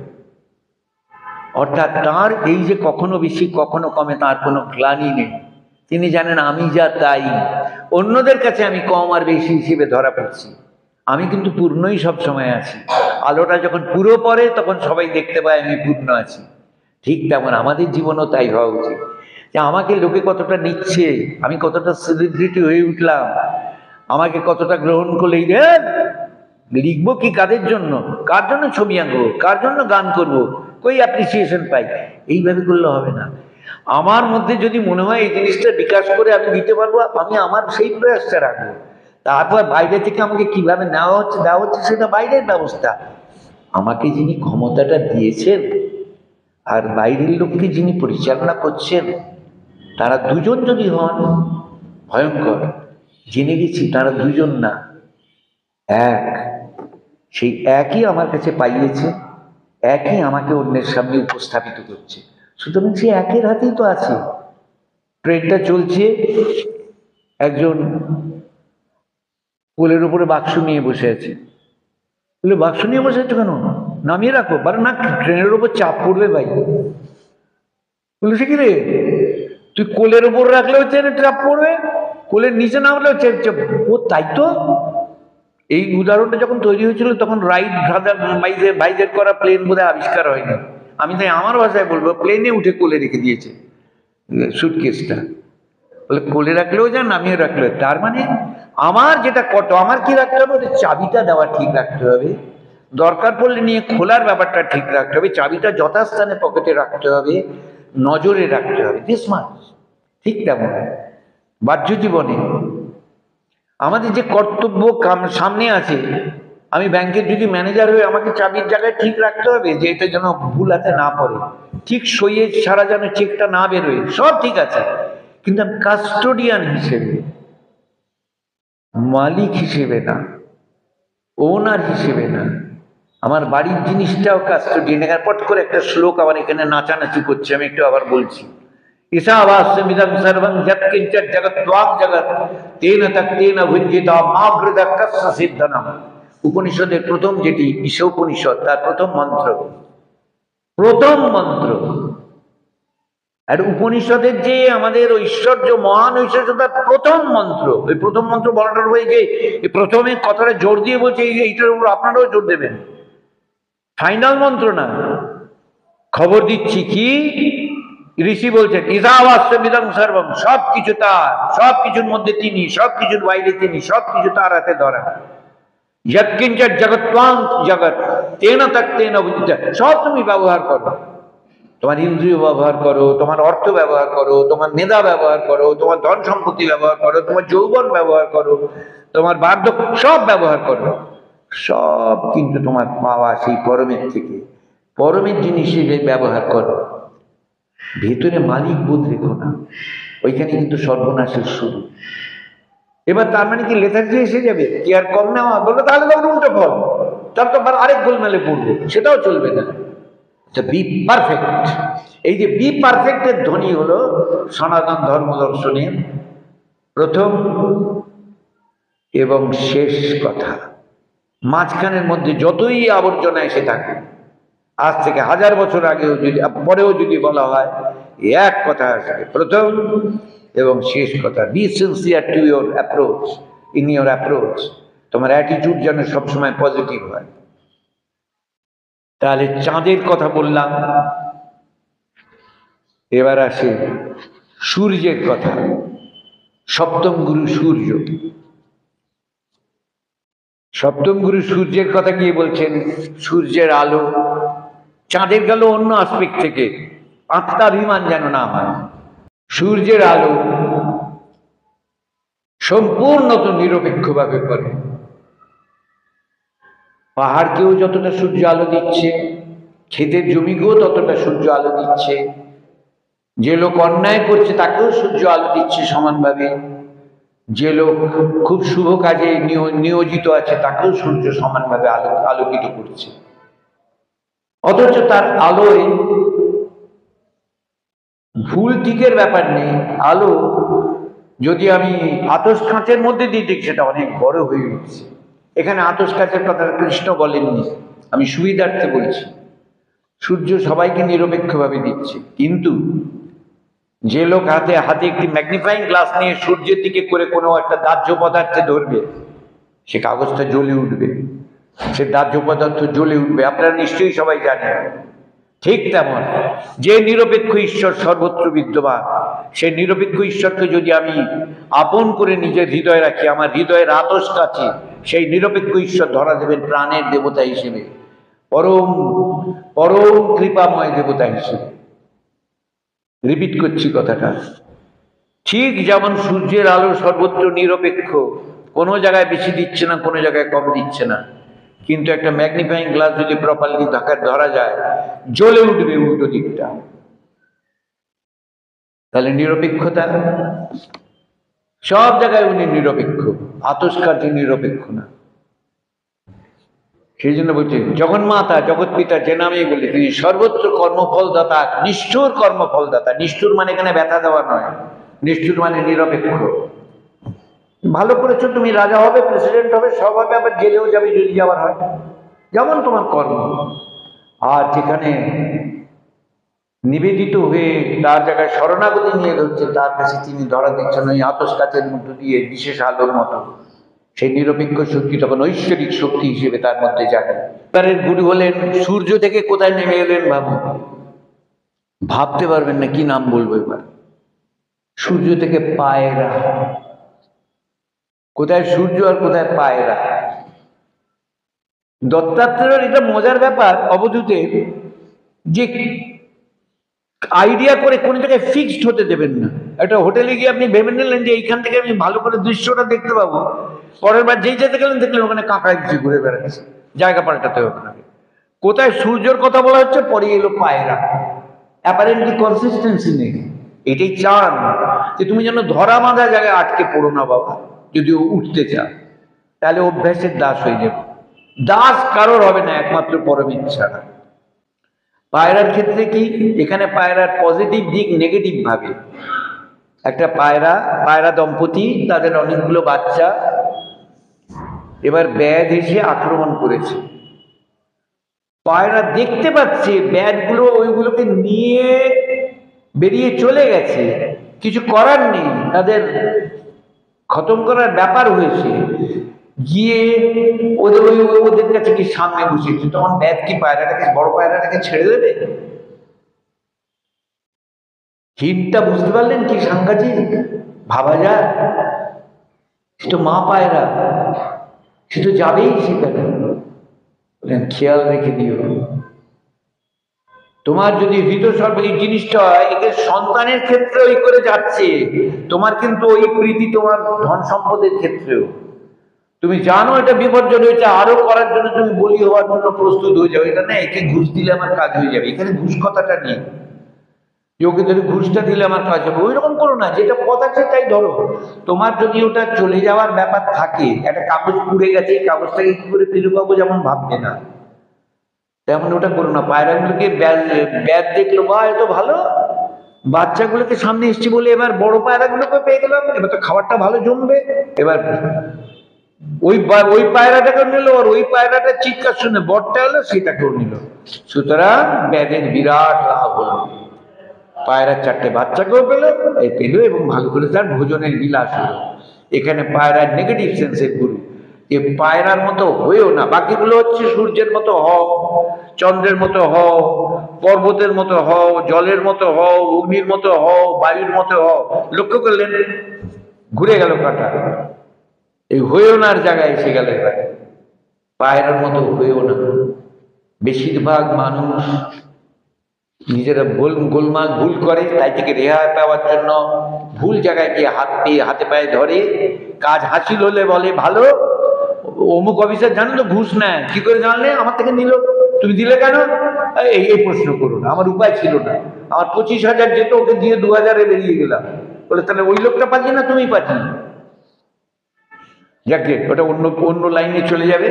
অর্থাৎ তার এই যে কখনো বেশি কখনো কমে তার কোনো গ্লানি নেই। তিনি জানেন আমি যা তাই, অন্যদের কাছে আমি কম আর বেশি হিসেবে ধরা পড়ছি, আমি কিন্তু পূর্ণই সব সময় আছি। আলোটা যখন পুরো পড়ে তখন সবাই দেখতে পায় আমি পূর্ণ আছি। ঠিক তেমন আমাদের জীবনও তাই হওয়া উচিত, যে আমাকে লোকে কতটা নিচ্ছে, আমি কতটা সেলিব্রিটি হয়ে উঠলাম, আমাকে কতটা গ্রহণ করলে লিখবো কি কাদের জন্য, কার জন্য ছবি আঁকবো, কার জন্য গান করব, কই অ্যাপ্রিসিয়েশন পাই, এইভাবে করলে হবে না। আমার মধ্যে যদি মনে হয় এই জিনিসটা বিকাশ করে আমি দিতে পারবো, আমি আমার সেই প্রয়াসটা রাখবো। তারপর বাইরে থেকে আমাকে কিভাবে নেওয়া হচ্ছে দেওয়া হচ্ছে সেটা বাইরের ব্যবস্থা। আমাকে যিনি ক্ষমতাটা দিয়েছেন আর বাইরের লোককে যিনি পরিচালনা করছেন, তারা দুজন যদি হন ভয়ঙ্কর। জেনে গেছি তারা দুজন না, এক। সেই একই আমার কাছে পাইয়েছে, একই আমাকে অন্যের সামনে উপস্থাপিত করছে। সুতরাং সে একের হাতেই তো আছে। ট্রেনটা চলছে, একজন কোলের উপরে বাক্স নিয়ে বসে আছে। বলে বাক্স নিয়ে বসে আছো কেন, নামিয়ে রাখো। বলে না, ট্রেনের উপর চাপ পড়বে ভাই। বলে সে কি রে, তুই কোলের উপর রাখলেও ট্রেনে চাপ পড়বে, কোলের নিচে নামলেও ও তাই তো, এই উদাহরণটা যখন তৈরি হয়েছিল তখন রাইট ব্রাদার ভাইজের করা প্লেন বোধহয় আবিষ্কার হয়নি। আমি তাই আমার ভাষায় বলবো, প্লেনে উঠে কোলে রেখে দিয়েছে সুটকেসটা। বলে কোলে রাখলেও যা, নামিয়ে রাখলেও। তার মানে আমার যেটা কত, আমার কি রাখতে হবে, ওদের চাবিটা দেওয়া ঠিক রাখতে হবে, দরকার পড়লে নিয়ে খোলার ব্যাপারটা ঠিক রাখতে হবে, চাবিটা যথাস্থানে পকেটে রাখতে হবে, নজরে রাখতে হবে। দিস মাছ ঠিক তেমন বাহ্য জীবনে আমাদের যে কর্তব্য সামনে আছে, আমি ব্যাংকের যদি ম্যানেজার হয়ে আমাকে চাবির জায়গায় ঠিক রাখতে হবে যে এটা যেন ভুল হাতে না পড়ে, ঠিক সইয়ে সারা যেন চেকটা না বেরোয়, সব ঠিক আছে। কিন্তু আমি কাস্টোডিয়ান হিসেবে, মালিক হিসেবে না, ওনার হিসেবে না, আমার বাড়ির জিনিসটাও কাস্টোডিয়ান। এখানে পট করে একটা শ্লোক আমার এখানে নাচানাচি করছে, আমি একটু আবার বলছি। ঈশাবাস্যমিদং সর্বং যৎকিঞ্চিৎ জগত্ত্বাং জগৎ তেন তক্তেন ভুঞ্জিতা মা কৃত কস্য সিদ্ধনম। উপনিষদের প্রথম যেটি ঈশোপনিষদ, তার প্রথম মন্ত্র, প্রথম মন্ত্র। আর উপনিষদের যে আমাদের ঐশ্বর্য, মহান ঐশ্বর্য, তার প্রথম মন্ত্র। ওই প্রথম মন্ত্র বলাটার হয়ে যে প্রথমে কথাটা জোর দিয়ে বলছে, এইটার উপর আপনারাও জোর দেবেন। ফাইনাল মন্ত্র না, খবর দিচ্ছি কি ঋষি বলছেন ঈশাবাস্যমিদং সর্বং, সবকিছু তার, সবকিছুর মধ্যে তিনি, সবকিছুর বাইরে তিনি, সবকিছু তার হাতে ধরা। যৎকিঞ্চিৎ জগত্ত্বাং জগৎ তেন তক্তেন ভুঞ্জিতা। সব তুমি ব্যবহার করো, তোমার ইন্দ্রিয় ব্যবহার করো, তোমার অর্থ ব্যবহার করো, তোমার মেধা ব্যবহার করো, তোমার ধন সম্পত্তি ব্যবহার করো, তোমার যৌবন ব্যবহার করো, তোমার বার্ধক্য সব ব্যবহার করো, সব কিন্তু তোমার পাওয়া সেই পরমের থেকে, পরমের জিনিসের ব্যবহার করো। ভেতরে মালিক বোধ রেখো না, ওইখানে কিন্তু সর্বনাশের শুরু। এবার তার মানে কি লেথার্জি এসে যাবে, কি আর কম নেওয়া বললো, তাহলে তো উল্টো ফল, তার তো আবার আরেক গোলমেলে পড়বে, সেটাও চলবে না। Be perfect. এই যে বি পারফেক্টের ধ্বনি হলো সনাতন ধর্ম দর্শনের প্রথম এবং শেষ কথা। মাঝখানের মধ্যে যতই আবর্জনা এসে থাকে, আজ থেকে 1000 বছর আগেও যদি, পরেও যদি বলা হয়, এক কথা আসবে, প্রথম এবং শেষ কথা। Be sincere to your approach, in your approach. তোমার অ্যাটিটিউড যেন সবসময় পজিটিভ হয়। তাহলে চাঁদের কথা বললাম, এবার আসে সূর্যের কথা। সপ্তম গুরু সূর্য, সপ্তম গুরু সূর্যের কথা কি বলছেন? সূর্যের আলো, চাঁদের গেল অন্য আসপেক্ট থেকে, আত্মাভিমান যেন না হয়। সূর্যের আলো সম্পূর্ণ তো নিরপেক্ষভাবে করে। পাহাড়কেও যতটা সূর্য আলো দিচ্ছে, ক্ষেতের জমিকেও ততটা সূর্য আলো দিচ্ছে, যে লোক অন্যায় করছে তাকেও সূর্য আলো দিচ্ছে সমানভাবে, যে লোক খুব শুভ কাজে নিয়োজিত আছে তাকেও সূর্য সমানভাবে আলোকিত করছে। অথচ তার আলোয় ভুল দিকের ব্যাপার নেই। আলো যদি আমি আতস কাঁচের মধ্যে দিয়ে দেখি, সেটা অনেক বড় হয়ে উঠছে। এখানে আতস কাঁচের কথা কৃষ্ণ বলেননি, আমি সুবিধার্থে বলছি। সূর্য সবাইকে নিরপেক্ষভাবে দিচ্ছে, কিন্তু যে লোক হাতে হাতে একটি ম্যাগনিফাইং গ্লাস নিয়ে সূর্যের দিকে করে কোনো একটা দাহ্য পদার্থে ধরবে, সে কাগজটা জ্বলে উঠবে, সে দাহ্য পদার্থ জ্বলে উঠবে, আপনারা নিশ্চয়ই সবাই জানেন। ঠিক তেমন যে নিরপেক্ষ ঈশ্বর সর্বত্র বিদ্যমান, সেই নিরপেক্ষ ঈশ্বরকে যদি আমি আপন করে নিজের হৃদয়ে রাখি, আমার হৃদয়ের আতস কাছে, সেই নিরপেক্ষ ঈশ্বর ধরা দেবেন প্রাণের দেবতা হিসেবে, পরম পরম কৃপাময় দেবতা হিসেবে। রিপিট করছি কথাটা। ঠিক যেমন সূর্যের আলো সর্বত্র নিরপেক্ষ, কোনো জায়গায় বেশি দিচ্ছে না, কোনো জায়গায় কম দিচ্ছে না, কিন্তু একটা ম্যাগনিফাইং গ্লাস যদি প্রপারলি ধরা যায়, জ্বলে উঠবে উল্টো দিকটা। তাহলে নিরপেক্ষতা সব জায়গায় উনি নিরপেক্ষ, আতস কার্যে নিরপেক্ষ না। সেই জন্য বলছি জগন্মাতা জগৎপিতা যে নামেই বলি, তিনি সর্বত্র কর্মফলদাতা, নিষ্ঠুর কর্মফলদাতা। নিষ্ঠুর মানে এখানে ব্যথা দেওয়া নয়, নিষ্ঠুর মানে নিরপেক্ষ। ভালো করেছো, তুমি রাজা হবে, প্রেসিডেন্ট হবে, সব হবে, আবার জেলেও যাবে যদি যাওয়ার হয়, যেমন তোমার কর্ম। আর যেখানে নিবেদিত হয়ে তার জায়গায় শরণাগতি নিয়ে ধরছে, তার কাছে তিনি ধরা দিচ্ছেন ওই আতস কাচের মধ্য দিয়ে বিশেষ আলোর মতো। সেই নিরপেক্ষ শক্তি তখন ঐশ্বরিক শক্তি হিসেবে তার মধ্যে জাগে। এবারের গুরু হলেন সূর্য থেকে কোথায় নেমে এলেন ভাবো, ভাবতে পারবেন না কি নাম বলবো এবার। সূর্য থেকে পায়রা। কোথায় সূর্য আর কোথায় পায়রা? দত্তাত্রেয়ের এটা মজার ব্যাপার অবধূতের, যে আইডিয়া করে কোন জায়গায় ফিক্সড হতে দেবেন না। একটা হোটেলে গিয়ে আপনি ভেবে নিলেন যে এইখান থেকে আমি ভালো করে দৃশ্যটা দেখতে পাবো, পরের বার যেই যেতে গেলেন দেখলেন ওখানে কাঁকড়ায় কিছু ঘুরে বেড়াচ্ছে, জায়গা পাল্টাতে হবে না। কোথায় সূর্যের কথা বলা হচ্ছে, পরে এলো পায়রা। অ্যাপারেন্টলি কনসিস্টেন্সি নেই। এটাই চান যে তুমি যেন ধরা বাঁধা জায়গায় আটকে পড়ো না বাবা। যদি উঠতে চাও তাহলে অভ্যাসের দাস হয়ে যাবে। দাস কারোর হবে না, একমাত্র পরমের ছাড়া। পায়রার ক্ষেত্রে কি, এখানে পায়রার পজিটিভ দিক নেগেটিভ ভাবে। একটা পায়রা দম্পতি, তাদের অনেকগুলো বাচ্চা। এবার ব্যাধ এসে আক্রমণ করেছে। পায়রা দেখতে পাচ্ছে ব্যাধগুলো ওইগুলোকে নিয়ে বেরিয়ে চলে গেছে, কিছু করার নেই, তাদের খতম করার ব্যাপার হয়েছে। গিয়ে ওদের কাছে কি সামনে বসেছে, তখন ব্যাধ কি পায়রাটাকে, বড় পায়রাটাকে ছেড়ে দেবে? হিনটা বুঝতে পারলেন কি সাংঘাতিক ভাবা যায়? সে তো মা পায়রা, সে তো যাবেই সেখানে। খেয়াল রেখে দিও, তোমার যদি হৃদয় সর্বাধিক জিনিসটা হয়, একে সন্তানের ক্ষেত্রে ওই করে যাচ্ছে, তোমার কিন্তু ওই প্রীতি তোমার ধন সম্পদের ক্ষেত্রেও। তুমি জানো এটা বিপর্যয় হয়েছে, আরো করার জন্য তুমি বলি হওয়ার জন্য প্রস্তুত হয়ে যাও। এটা না একে ঘুষ দিলে আমার কাজ হয়ে যাবে, এখানে ঘুষ কথাটা নেই। ওকে যদি ঘুষটা দিলে আমার কাজ হবে, ওই রকম করো না। যেটা পথ আছে তাই ধরো। তোমার যদি ওটা চলে যাওয়ার ব্যাপার থাকে, একটা কাগজ পুড়ে গেছে, এই কাগজটাকে কি করে ফিরে পাবো যেমন ভাববে না, তেমন ওটা করো না। পায়রাগুলোকে ব্যাধ দেখলো, বা এত ভালো, বাচ্চাগুলোকে সামনে এসছি বলে এবার বড় পায়রাগুলোকে পেয়ে গেলাম, এবার তো খাবারটা ভালো জমবে। এবার ওই পায়রাটাকেও নিল, আর ওই পায়রাটা চিৎকার শুনে বড়টা হলো, সেটাকেও নিল। সুতরাং ব্যাধের বিরাট লাভ হলো। পায়রার 4টে বাচ্চাকেও পেল এবং ভালো করে তার ভোজনের বিলাস হলো। এখানে পায়রার নেগেটিভ সেন্সের গুরু, যে পায়রার মতো হয়েও না। বাকিগুলো হচ্ছে সূর্যের মতো হও, চন্দ্রের মতো হও, পর্বতের মতো হও, জলের মতো হও, অগ্নির মতো হও, বায়ুর মতো হও। লক্ষ্য করলেন ঘুরে গেল কাটা, এই হয়েও নার জায়গায় এসে গেল। এবার পায়রার মতো হয়েও না। বেশিরভাগ মানুষ নিজেরা গোলমাল ভুল করে, তাই থেকে রেহাই পাওয়ার জন্য ভুল জায়গায় গিয়ে হাতে পায়ে ধরে। কাজ হাসিল হলে বলে ভালো, অমুক অফিসার জানো তো ঘুষ নেয়। কি করে জানলে? আমার থেকে নিল। তুমি দিলে কেন? এই প্রশ্ন করো না, আমার উপায় ছিল না। আমার 25,000 যেত, ওকে দিয়ে 2,000-এ বেরিয়ে গেলাম। বলে তাহলে ওই লোকটা পাচ্ছি না, তুমি পাচ্ছি। যাকে ওটা অন্য লাইনে চলে যাবে,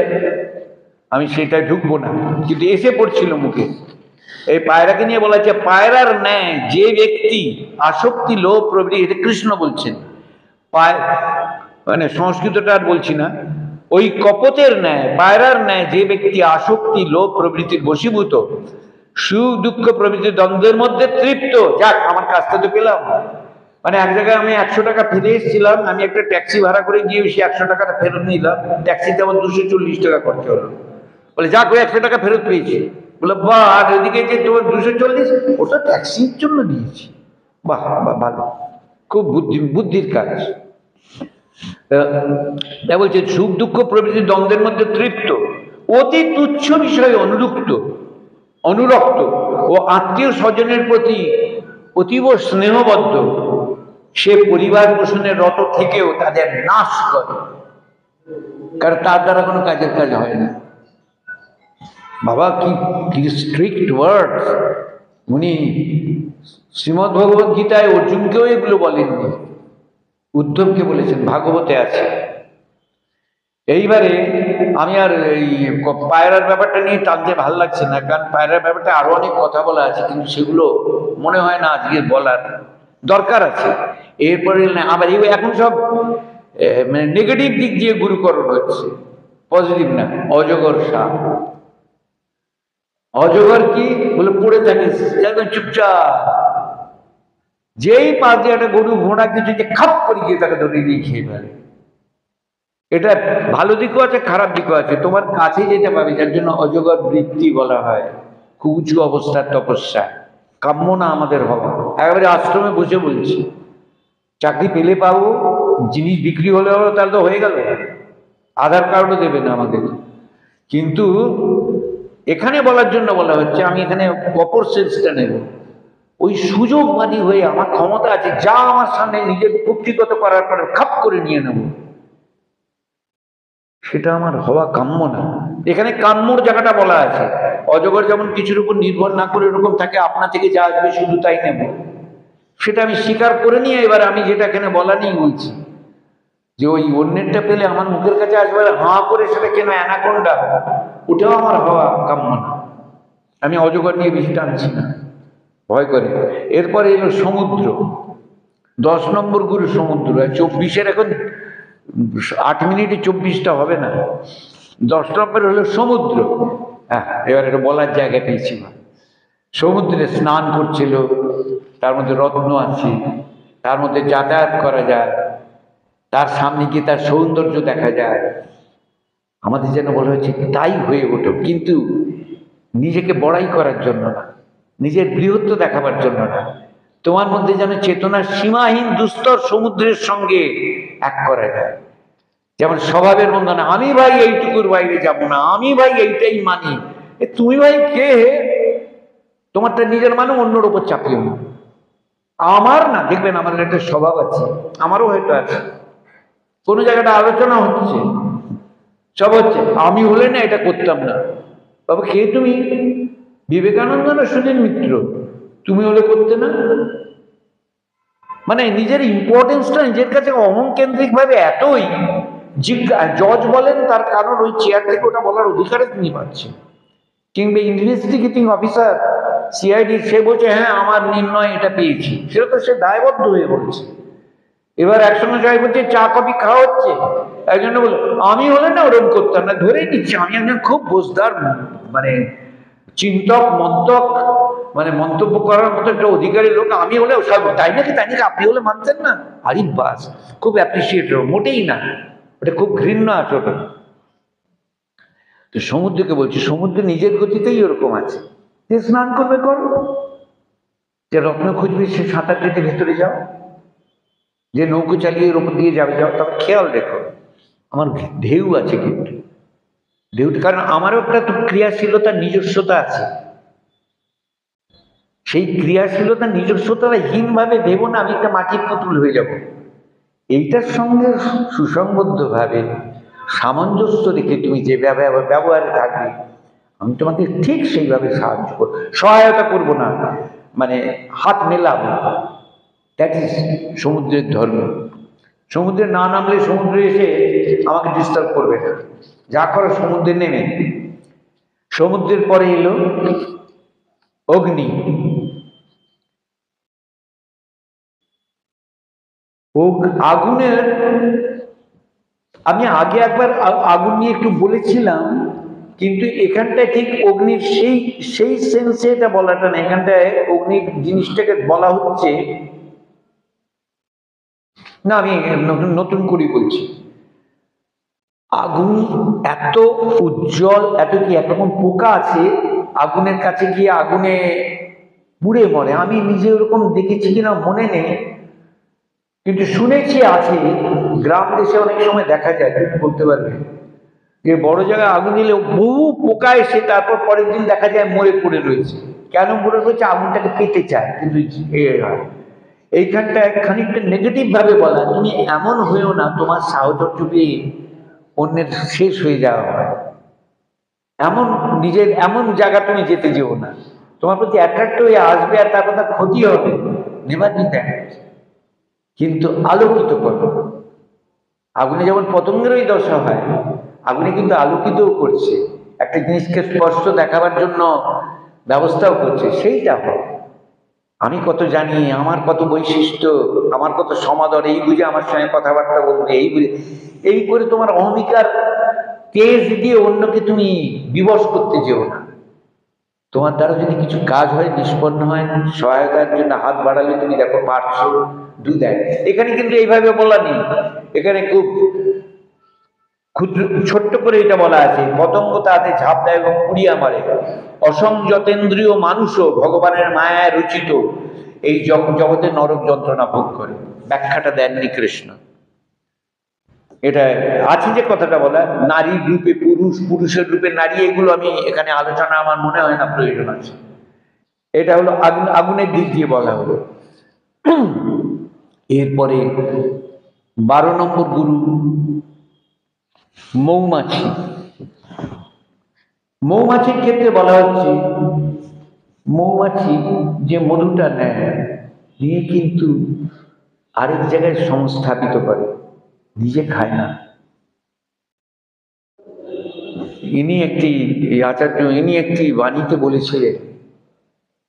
আমি সেটাই ঢুকবো না, কিন্তু এসে পড়ছিল মুখে। এই পায়রাকে নিয়ে বলা হচ্ছে, পায়রার ন্যায় যে ব্যক্তি আসক্তি, লোভ প্রবৃত্তি, এটা কৃষ্ণ বলছেন। মানে সংস্কৃতটা আর বলছি না। ওই কপতের ন্যায়, পায়রার ন্যায় যে ব্যক্তি আসক্তি, লোভ প্রবৃত্তির বশীভূত, সুখ দুঃখ প্রবৃত্তির দ্বন্দ্বের মধ্যে তৃপ্ত। যাক, আমার কাজটা তো পেলাম। মানে এক জায়গায় আমি 100 টাকা ফেলে এসেছিলাম, আমি একটা ট্যাক্সি ভাড়া করে গিয়ে সে 100 টাকাটা ফেরত নিলাম। ট্যাক্সিতে আমার 240 টাকা খরচা হলো। বলে যাক, ওই 100 টাকা ফেরত পেয়েছি। বলে বাহ, আর ওইদিকে যে তোমার 240, ওটা ট্যাক্সির জন্য দিয়েছি। বাহ বাহ, ভালো, খুব বুদ্ধির কাজ। বলছে সুখ দুঃখ প্রভৃতির দ্বন্দ্বের মধ্যে তৃপ্ত, অতি তুচ্ছ বিষয়ে অনুরক্ত ও আত্মীয় স্বজনের প্রতি অতীব স্নেহবদ্ধ, সে পরিবার পোষণের রত থেকেও তাদের নাশ করে, কারণ তার দ্বারা কোনো কাজের কাজ হয় না। বাবা কি স্ট্রিক্ট ওয়ার্ড! উনি শ্রীমদ্ ভগবত গীতায় অর্জুনকেও এগুলো বলেননি, উদ্ধবকে বলেছেন, ভাগবতে আছে। এইবারে আমি আর এই পায়রার ব্যাপারটা নিয়ে টানতে ভালো লাগছে না, কারণ পায়রার ব্যাপারটা আরো অনেক কথা বলা আছে, কিন্তু সেগুলো মনে হয় না আজকে বলার দরকার আছে। এরপরে আবার এখন সব মানে নেগেটিভ দিক দিয়ে গুরুকরণ হচ্ছে, পজিটিভ না। অজগর সাপ, অজগর কি বলে পড়ে থাকে একদম চুপচাপ, যেই পাশ দিয়ে একটা গরু ঘোড়া কিছু যে খাপ করে গিয়ে তাকে ধরে নিয়ে খেয়ে ফেলে। এটা ভালো দিকও আছে, খারাপ দিকও আছে। তোমার কাছে যেতে পাবে, যার জন্য অজগর বৃত্তি বলা হয়, খুব উঁচু অবস্থার তপস্যা। কাম্য না আমাদের হওয়া। একেবারে আশ্রমে বসে বলছি, চাকরি পেলে পাবো, জিনিস বিক্রি হলে হলো, তাহলে তো হয়ে গেল, আধার কার্ডও দেবে না আমাদের। কিন্তু এখানে বলার জন্য বলা হচ্ছে, আমি এখানে অপর সেন্সটা নেব, ওই সুযোগবাদী হয়ে আমার ক্ষমতা আছে, যা আমার সামনে নিজের কুক্ষিগত করার পরে খাপ করে নিয়ে নেব, সেটা আমার হওয়া কাম্য না। এখানে কাম্যর জায়গাটা বলা আছে। অজগর যেমন কিছুর উপর নির্ভর না করে এরকম থাকে, আপনা থেকে যা আসবে শুধু তাই নেব, সেটা আমি স্বীকার করে নিয়ে এবার আমি যেটা এখানে বলা নেই বলছি, যে ওই অন্যেরটা পেলে আমার মুখের কাছে আসবে হাঁ করে সেটা কেন অ্যানাকোন্ডা, ওটাও আমার হওয়া কাম্য না। আমি অজগর নিয়ে বেশি টানছি না, ভয় করে। এরপরে এলো সমুদ্র, 10 নম্বর গুরু সমুদ্র। 24-এর এখন 8 মিনিটে 24টা হবে না। 10 নম্বর হলো সমুদ্র। হ্যাঁ, এবার এটা বলার জায়গা পেয়েছি না। সমুদ্রে স্নান করছিল, তার মধ্যে রত্ন আছে, তার মধ্যে যাতায়াত করা যায়, তার সামনে গিয়ে তার সৌন্দর্য দেখা যায়। আমাদের যেন বলা হচ্ছে তাই হয়ে ওঠো, কিন্তু নিজেকে বড়াই করার জন্য না, নিজের বৃহত্ব দেখাবার জন্য না। তোমার মধ্যে যেন চেতনার সীমাহীন দুস্তর সমুদ্রের সঙ্গে এক করা যায়। যেমন স্বভাবের বন্ধনে, আমি ভাই এইটুকুর বাইরে যাব না, আমি ভাই এইটাই মানি। তুমি ভাই কে হে? তোমারটা নিজের মানে অন্যর উপর চাপিও না। আমার না, দেখবেন আমাদের একটা স্বভাব আছে, আমারও হয়তো আছে, কোনো জায়গাটা আলোচনা হচ্ছে, সব হচ্ছে আমি হলে না এটা করতাম না। বাবা কে তুমি? বিবেকানন্দ না সুধীর মিত্র? তুমি হলে করতে না? মানে নিজের ইম্পর্টেন্সটা নিজের কাছে অহংকেন্দ্রিক ভাবে এতই, জজ বলেন তার কারণ ওই চেয়ার থেকে ওটা বলার অধিকারে তিনি পাচ্ছেন। কিংবা ইনভেস্টিগেটিং অফিসার সিআইডি, সে বলছে হ্যাঁ আমার নির্ণয় এটা পেয়েছি, সেটা তো সে দায়বদ্ধ হয়ে বলছে। এবার একসঙ্গে সবাই বলছে চা কফি খাওয়া হচ্ছে, একজনে বলে আমি হলে না ওরকম করতাম না, ধরেই নিচ্ছে আমি একজন খুব বোঝদার মানে চিন্তক মন্তক, মানে মন্তব্য করার মতো একটা অধিকারী লোক, আমি হলে সব তাই নাকি, তাই নাকি, আপনি হলে মানতেন না? আরে বাস, খুব অ্যাপ্রিসিয়েট, মোটেই না, ওটা খুব ঘৃণ্য আছে ওটা। তো সমুদ্রকে বলছি, সমুদ্র নিজের গতিতেই ওরকম আছে, যে স্নান করবে করো, যে রত্ন খুঁজবে সে সাঁতার কেটে ভেতরে যাও, যে নৌকো চালিয়ে এর উপর দিয়ে যাবে যাও। তবে খেয়াল রেখো আমার ঢেউ আছে, কিন্তু ঢেউটা, কারণ আমারও একটা তো ক্রিয়াশীলতার নিজস্বতা আছে, সেই ক্রিয়াশীলতার নিজস্বতা হীনভাবে ভেবো না আমি একটা মাটির পুতুল হয়ে যাব। এইটার সঙ্গে সুসংবদ্ধভাবে সামঞ্জস্য রেখে তুমি যে ব্যবহারে থাকবে, আমি তোমাকে ঠিক সেইভাবে সাহায্য করব, সহায়তা করব না, মানে হাত মেলাবো। দ্যাট ইজ সমুদ্রের ধর্ম। সমুদ্রে না নামলে সমুদ্রে এসে আমাকে ডিস্টার্ব করবে না, যা করো সমুদ্রে নেমে। সমুদ্রের পরে এলো অগ্নি। আগুনের, আমি আগে একবার আগুন নিয়ে একটু বলেছিলাম, কিন্তু এখানটায় ঠিক অগ্নির সেই সেই সেন্সে এটা বলাটা না, এখানটায় অগ্নির জিনিসটাকে বলা হচ্ছে না, আমি নতুন করে বলছি। আগুন এত উজ্জ্বল, এত কি একরকম পোকা আছে আগুনের কাছে গিয়ে আগুনে পুড়ে মরে। আমি নিজে ওরকম দেখেছি কিনা মনে নেই, কিন্তু শুনেছি আছে। গ্রাম দেশে অনেক সময় দেখা যায়, তুমি বলতে পারবে, যে বড় জায়গায় আগুন দিলে বহু পোকা এসে তারপর পরের দিন দেখা যায় মরে পড়ে রয়েছে। কেন মরে রয়েছে? আগুনটাকে পেতে চায়, কিন্তু এইখানটা খানিকটা নেগেটিভ ভাবে বলা, তুমি এমন হয়েও না তোমার সাহচর্য পেয়ে অন্যের শেষ হয়ে যাওয়া হয়, এমন নিজের এমন জায়গা তুমি যেতে যেও না, তোমার প্রতি অ্যাট্রাক্ট হয়ে আসবে আর তার কথা ক্ষতি হবে, নেভার বি দ্যাট। কিন্তু আলোকিত করো। আগুনে যেমন পতঙ্গেরই দশা হয়, আগুনে কিন্তু আলোকিতও করছে, একটা জিনিসকে স্পষ্ট দেখাবার জন্য ব্যবস্থাও করছে, সেইটা হয়। আমি কত জানি, আমার কত বৈশিষ্ট্য, আমার কত সমাদর, এই বুঝে আমার সঙ্গে কথাবার্তা বলবে, এই বুঝে, এই করে তোমার অহমিকার তেজ দিয়ে অন্যকে তুমি বিবশ করতে যেও না। তোমার দ্বারা যদি কিছু কাজ হয়, নিষ্পন্ন হয়, সহায়তার জন্য হাত বাড়ালে তুমি দেখো পারছো, ডু দ্যাট। এখানে কিন্তু এইভাবে বলা নেই, এখানে খুব ক্ষুদ্র ছোট্ট করে এটা বলা আছে, পতঙ্গ তাতে ঝাঁপ দেয় এবং পুড়িয়া মারে, অসংযতেন্দ্রীয় মানুষও ভগবানের মায়ায় রচিত এই জগতে নরক যন্ত্রণা ভোগ করে। ব্যাখ্যাটা দেননি কৃষ্ণ। এটা আছে যে কথাটা বলা, নারীর রূপে পুরুষ, পুরুষের রূপে নারী, এগুলো আমি এখানে আলোচনা আমার মনে হয় না প্রয়োজন আছে। এটা হলো আগুনের দিক দিয়ে বলা হলো। এরপরে 12 নম্বর গুরু মৌমাছি। মৌমাছির ক্ষেত্রে বলা হচ্ছে, মৌমাছি যে মধুটা নেয়, নিয়ে কিন্তু আরেক জায়গায় সংস্থাপিত করে, নিজে খায় না। ইনি একটি বাণীতে বলেছিলেন,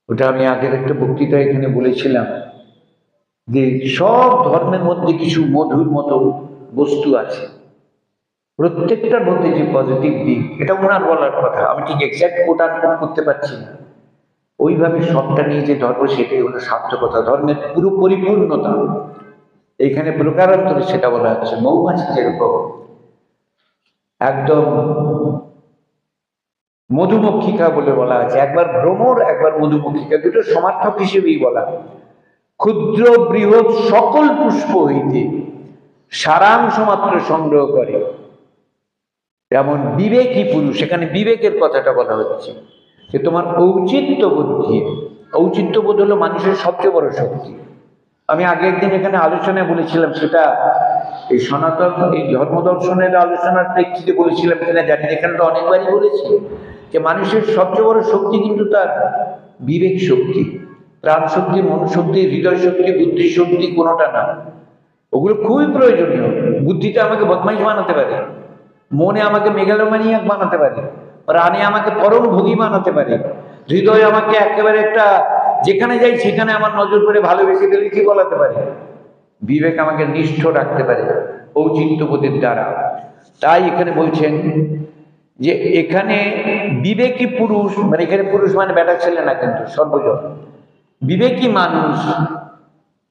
ওটা আমি আগের একটা বক্তৃতা এখানে বলেছিলাম, যে সব ধর্মের মধ্যে কিছু মধুর মতো বস্তু আছে, প্রত্যেকটার মধ্যে যে পজিটিভ দিক, এটা ওনার বলার কথা, আমি ঠিক এক্সাক্ট কোট আনকোট করতে পারছি না। ওইভাবে সবটা নিয়ে যে ধর্ম, সেটাই হলো সার্থকতা, ধর্মের পুরো পরিপূর্ণতা। এইখানে প্রকারান্তরে সেটা বলা হচ্ছে। মৌমাছি যেরকম একদম মধুমক্ষিকা বলে বলা আছে, একবার ভ্রমর একবার মধুমক্ষিকা, দুটো সমার্থক হিসেবেই বলা। ক্ষুদ্র বৃহৎ সকল পুষ্প হইতে সারাংশ মাত্র সংগ্রহ করে, যেমন বিবেকী পুরুষ, এখানে বিবেকের কথাটা বলা হচ্ছে, যে তোমার ঔচিত্য বুদ্ধি, ঔচিত্য বোধ হলো মানুষের সবচেয়ে বড় শক্তি। আমি আগে একদিন এখানে আলোচনায় বলেছিলাম, সেটা এই সনাতন এই ধর্মদর্শনের আলোচনার প্রেক্ষিতে বলেছিলাম কিনা জানি, এখানে তো অনেকবারই বলেছি, যে মানুষের সবচেয়ে বড় শক্তি কিন্তু তার বিবেক শক্তি, প্রাণ শক্তি, মন শক্তি, হৃদয় শক্তি, বুদ্ধি শক্তি কোনোটা না। ওগুলো খুবই প্রয়োজনীয়। বুদ্ধিটা আমাকে বদমাইশ বানাতে পারে, মনে আমাকে মেগালোমানিয়াক বানাতে পারে, প্রাণে আমাকে পরম ভোগী বানাতে পারে, হৃদয় আমাকে একেবারে একটা যেখানে যাই সেখানে আমার নজর করে ভালোবেসে গেলে কি বলাতে পারে, বিবেক আমাকে নিষ্ঠ রাখতে পারে ঔচিত্যবোধের দ্বারা। তাই এখানে বলছেন যে এখানে বিবেকী পুরুষ, মানে এখানে পুরুষ মানে বেটা ছেলে না, কিন্তু সর্বজন বিবেকী মানুষ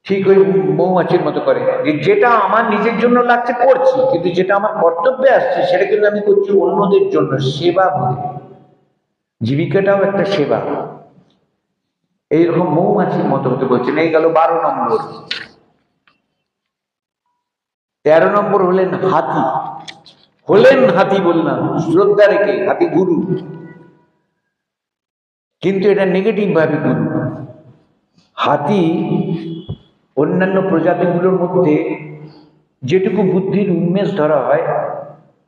ঠিক ওই মৌমাছির মতো করে, যে যেটা আমার নিজের জন্য লাগছে করছি, কিন্তু যেটা আমার কর্তব্যে আসছে সেটা কিন্তু আমি করছি অন্যদের জন্য, সেবা বোধে। জীবিকাটাও একটা সেবা। এইরকম মৌমাছির মতো হতে বলছেন। এই গেল 12 নম্বর। 13 নম্বর হলেন হাতি। হলেন হাতি বললাম শ্রদ্ধা রেখে, হাতি গুরু, কিন্তু এটা নেগেটিভ ভাবে গুরু। হাতি অন্যান্য প্রজাতিগুলোর মধ্যে যেটুকু বুদ্ধির উন্মেষ ধরা হয়,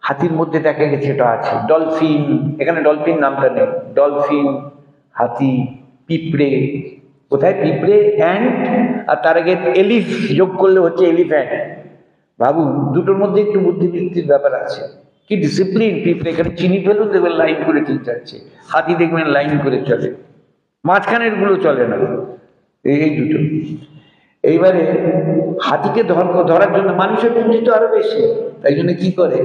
হাতির মধ্যে দেখা গেছে এটা আছে। ডলফিন, এখানে ডলফিন নামটা নেই, ডলফিন, হাতি, পিঁপড়ে, কোথায় পিঁপড়ে, অ্যান্ট, আর তার আগে এলিফ যোগ করলে হচ্ছে এলিফ্যান্ট। ভাবুন, দুটোর মধ্যে একটু বুদ্ধিবৃত্তির ব্যাপার আছে। কি ডিসিপ্লিন! পিঁপড়ে এখানে চিনি ফেলুন, দেখবেন লাইন করে ঠিক যাচ্ছে, হাতি দেখবেন লাইন করে চলে, মাঝখানের গুলো চলে না, এই দুটো। এইবারে হাতিকে ধরার জন্য মানুষের বুদ্ধি তো আরো বেশি, তাই জন্য কি করে,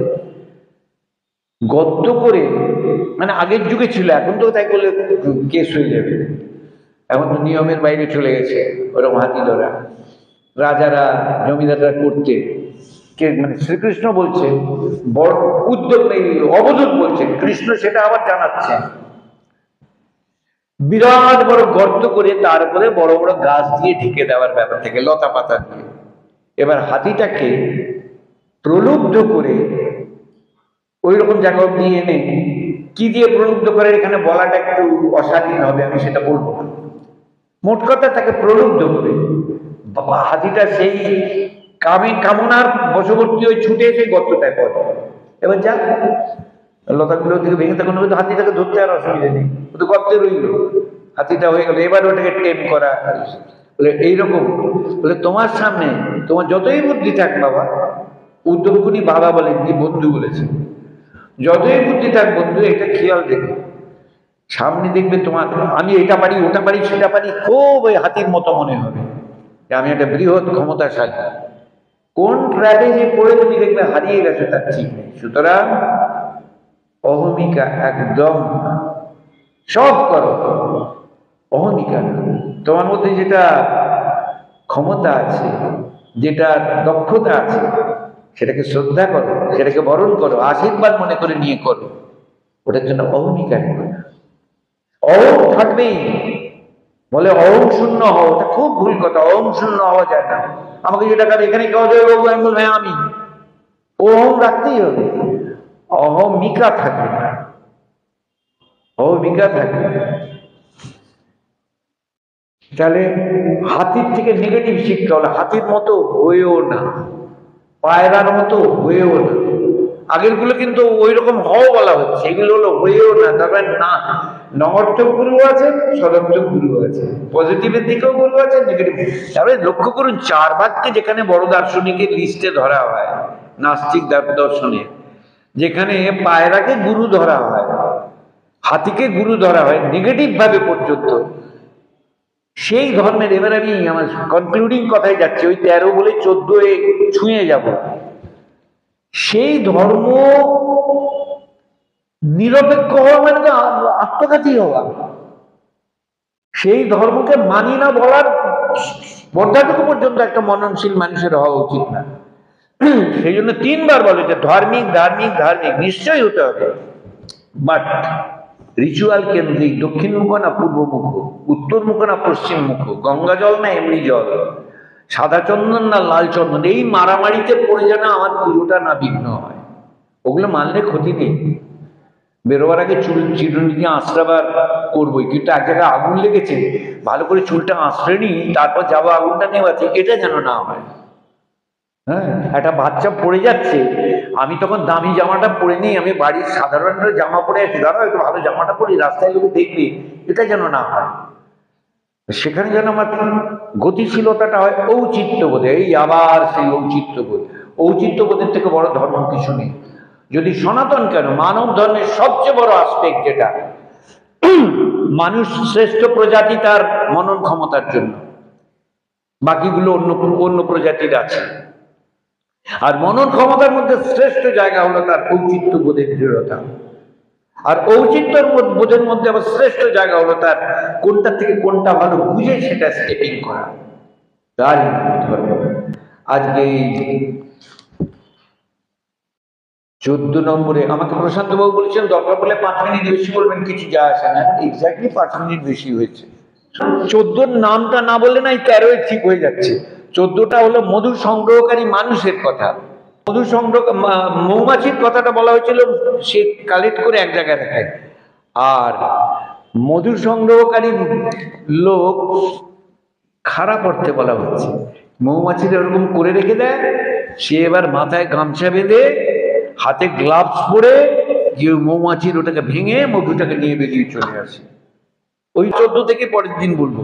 গর্ত করে, মানে আগের যুগে ছিল, এখন তো তাই করলে কেস হয়ে যাবে, এখন তো নিয়মের বাইরে চলে গেছে ওরকম হাতি ধরা, রাজারা জমিদাররা করতে। কে মানে শ্রীকৃষ্ণ বলছে, বড় উদ্যোগ নেই, অবধূত বলছেন কৃষ্ণ, সেটা আবার জানাচ্ছেন। বিরাট বড় গর্ত করে তারপরে বড় বড় গাছ দিয়ে ঢেকে দেওয়ার ব্যাপার থেকে, লতা পাতা দিয়ে। এবার হাতিটাকে প্রলুব্ধ করে ওই রকম জায়গা দিয়ে এনে, কি দিয়ে প্রলুব্ধ করে এখানে বলাটা একটু অশালীন হবে, আমি সেটা বলবো না। মোট কথা তাকে প্রলুব্ধ করে হাতিটা সেই কামনার বশবর্তী হয়ে ছুটে এসে গর্তটায় পড়ে। এবার যা লতাগুলো থেকে ভেঙে, তখন হয়তো হাতিটাকে ধরতে আর অসুবিধা নেই, ও তো গর্তে রইল, হাতিটা হয়ে গেল। এবার ওটাকে টেম করা বলে এইরকম বলে, তোমার সামনে তোমার যতই বুদ্ধি থাক বাবা, উদ্যোগগুনি বাবা বলেন কি বন্ধু বলেছে, যতই বুদ্ধি থাক বন্ধু, এটা খেয়াল দেখো, সামনে দেখবে তোমার আমি এটা পারি, ওটা পারি, সেটা পারি, খুব ওই হাতির মতো মনে হবে যে আমি একটা বৃহৎ ক্ষমতাশালী। কোন ট্র্যাকে যে পড়ে তুমি দেখবে হারিয়ে গেছে তার ঠিক নেই। সুতরাং অহমিকা একদম, সব করো, অহমিকা। তোমার মধ্যে যেটা ক্ষমতা আছে, যেটা দক্ষতা আছে, সেটাকে শ্রদ্ধা করো, সেটাকে বরণ করো, আশীর্বাদ মনে করে নিয়ে করো। ওটার জন্য অহমিকা নেবে না। অহম থাকবেই। বলে অহম শূন্য হও, ওটা খুব ভুল কথা। অহম শূন্য হওয়া যায় না। আমাকে যেটা কার এখানে কেউ দেবে বাবু, আমি বলবো হ্যাঁ আমি। অহম রাখতেই হবে, অহমিকা থাকবে না, অহমিকা থাকবে না। তাহলে হাতির থেকে নেগেটিভ শিক্ষা হলো, হাতির মতো হয়েও না, পায়রার মতো হয়েও না। আগের গুলো কিন্তু ওই রকম হও বলা হচ্ছে, এগুলো হলো হয়েও না। তারপরে না, নগর্থক গুরু আছে, সদর্থক গুরু আছে, পজিটিভের দিকেও গুরু আছে, নেগেটিভ। তারপরে লক্ষ্য করুন, চার ভাগকে যেখানে বড় দার্শনিকের লিস্টে ধরা হয়, নাস্তিক দর্শনে, যেখানে পায়রাকে গুরু ধরা হয়, হাতিকে গুরু ধরা হয় নেগেটিভ ভাবে পর্যন্ত, সেই ধর্মের, এবার আমি আমার কনক্লুডিং কথায় যাচ্ছি, ওই 13 বলে 14 ছুঁয়ে যাব। সেই ধর্ম নিরপেক্ষ হওয়া মানে তো আত্মঘাতী হওয়া। সেই ধর্মকে মানি না বলার বর্ধাটুকু পর্যন্ত একটা মননশীল মানুষের হওয়া উচিত না। সেই জন্য 3 বার বলে যে ধার্মিক ধার্মিক ধার্মিক নিশ্চয়ই হতে হবে, বাট রিচুয়াল কেন্দ্রিক, দক্ষিণ মুখ না পূর্ব মুখ, উত্তর মুখ না পশ্চিম মুখ, গঙ্গা জল না এমনি জল, সাদা চন্দন না লাল চন্দন, এই মারামারিতে পড়ে যেন আমার পুজোটা না বিঘ্ন হয়। ওগুলো মানলে ক্ষতি নেই, বেরোবার আগে চুল চিরুনি দিয়ে আঁচড়াবার করবোই, কিন্তু এক জায়গায় আগুন লেগেছে, ভালো করে চুলটা আঁচড়ে নি, তারপর যাবো আগুনটা নেওয়াতে, এটা যেন না হয়। হ্যাঁ, একটা বাচ্চা পড়ে যাচ্ছে, আমি তখন দামি জামাটা পরে নিই, আমি বাড়ির সাধারণ জামা পরে আছি, দাঁড়াও একটু ভালো জামাটা পরি, রাস্তায় লোকে দেখবি, এটা যেন না হয়। সেখানে যেন আমার গতিশীলতাটা হয় ঔচিত্যবোধে। এই আবার সেই ঔচিত্যবোধ, ঔচিত্যবোধের থেকে বড় ধর্ম কিছু নেই। যদি সনাতন কেন, মানব ধর্মের সবচেয়ে বড় আসপেক্ট যেটা, মানুষ শ্রেষ্ঠ প্রজাতি তার মনন ক্ষমতার জন্য, বাকিগুলো অন্য অন্য প্রজাতির আছে। আর মনন ক্ষমতার মধ্যে শ্রেষ্ঠ জায়গা হলো তার ঔচিত্যবোধের দৃঢ়তা। আর ঔচিত্য বোধের মধ্যে আবার শ্রেষ্ঠ জায়গা হলো তার কোনটা থেকে কোনটা ভালো বুঝে সেটা স্টেপিং করা। তার ধর্ম। আজকে 14 নম্বরে আমাকে প্রশান্ত বাবু বলেছেন দরকার পড়লে 5 মিনিট বেশি বলবেন, কিছু যা আসে না, এক্স্যাক্টলি 5 মিনিট বেশি হয়েছে। 14 নামটা না বললে না, এই 13 ঠিক হয়ে যাচ্ছে। 14টা হলো মধু সংগ্রহকারী মানুষের কথা। মধু সংগ্রহ, মৌমাছির কথাটা বলা হয়েছিল, সে কালেক্ট করে এক জায়গায় রাখায়। আর মধু সংগ্রহকারী লোক খারাপ অর্থে বলা হচ্ছে। মৌমাছিরা এরকম করে রেখে দেয়, সে এবার মাথায় গামছা বেঁধে হাতে গ্লাভস পরে যে মৌমাছির ওটাকে ভেঙে মধুটাকে নিয়ে বেরিয়ে চলে আসে। ওই 14 থেকে পরের দিন বলবো।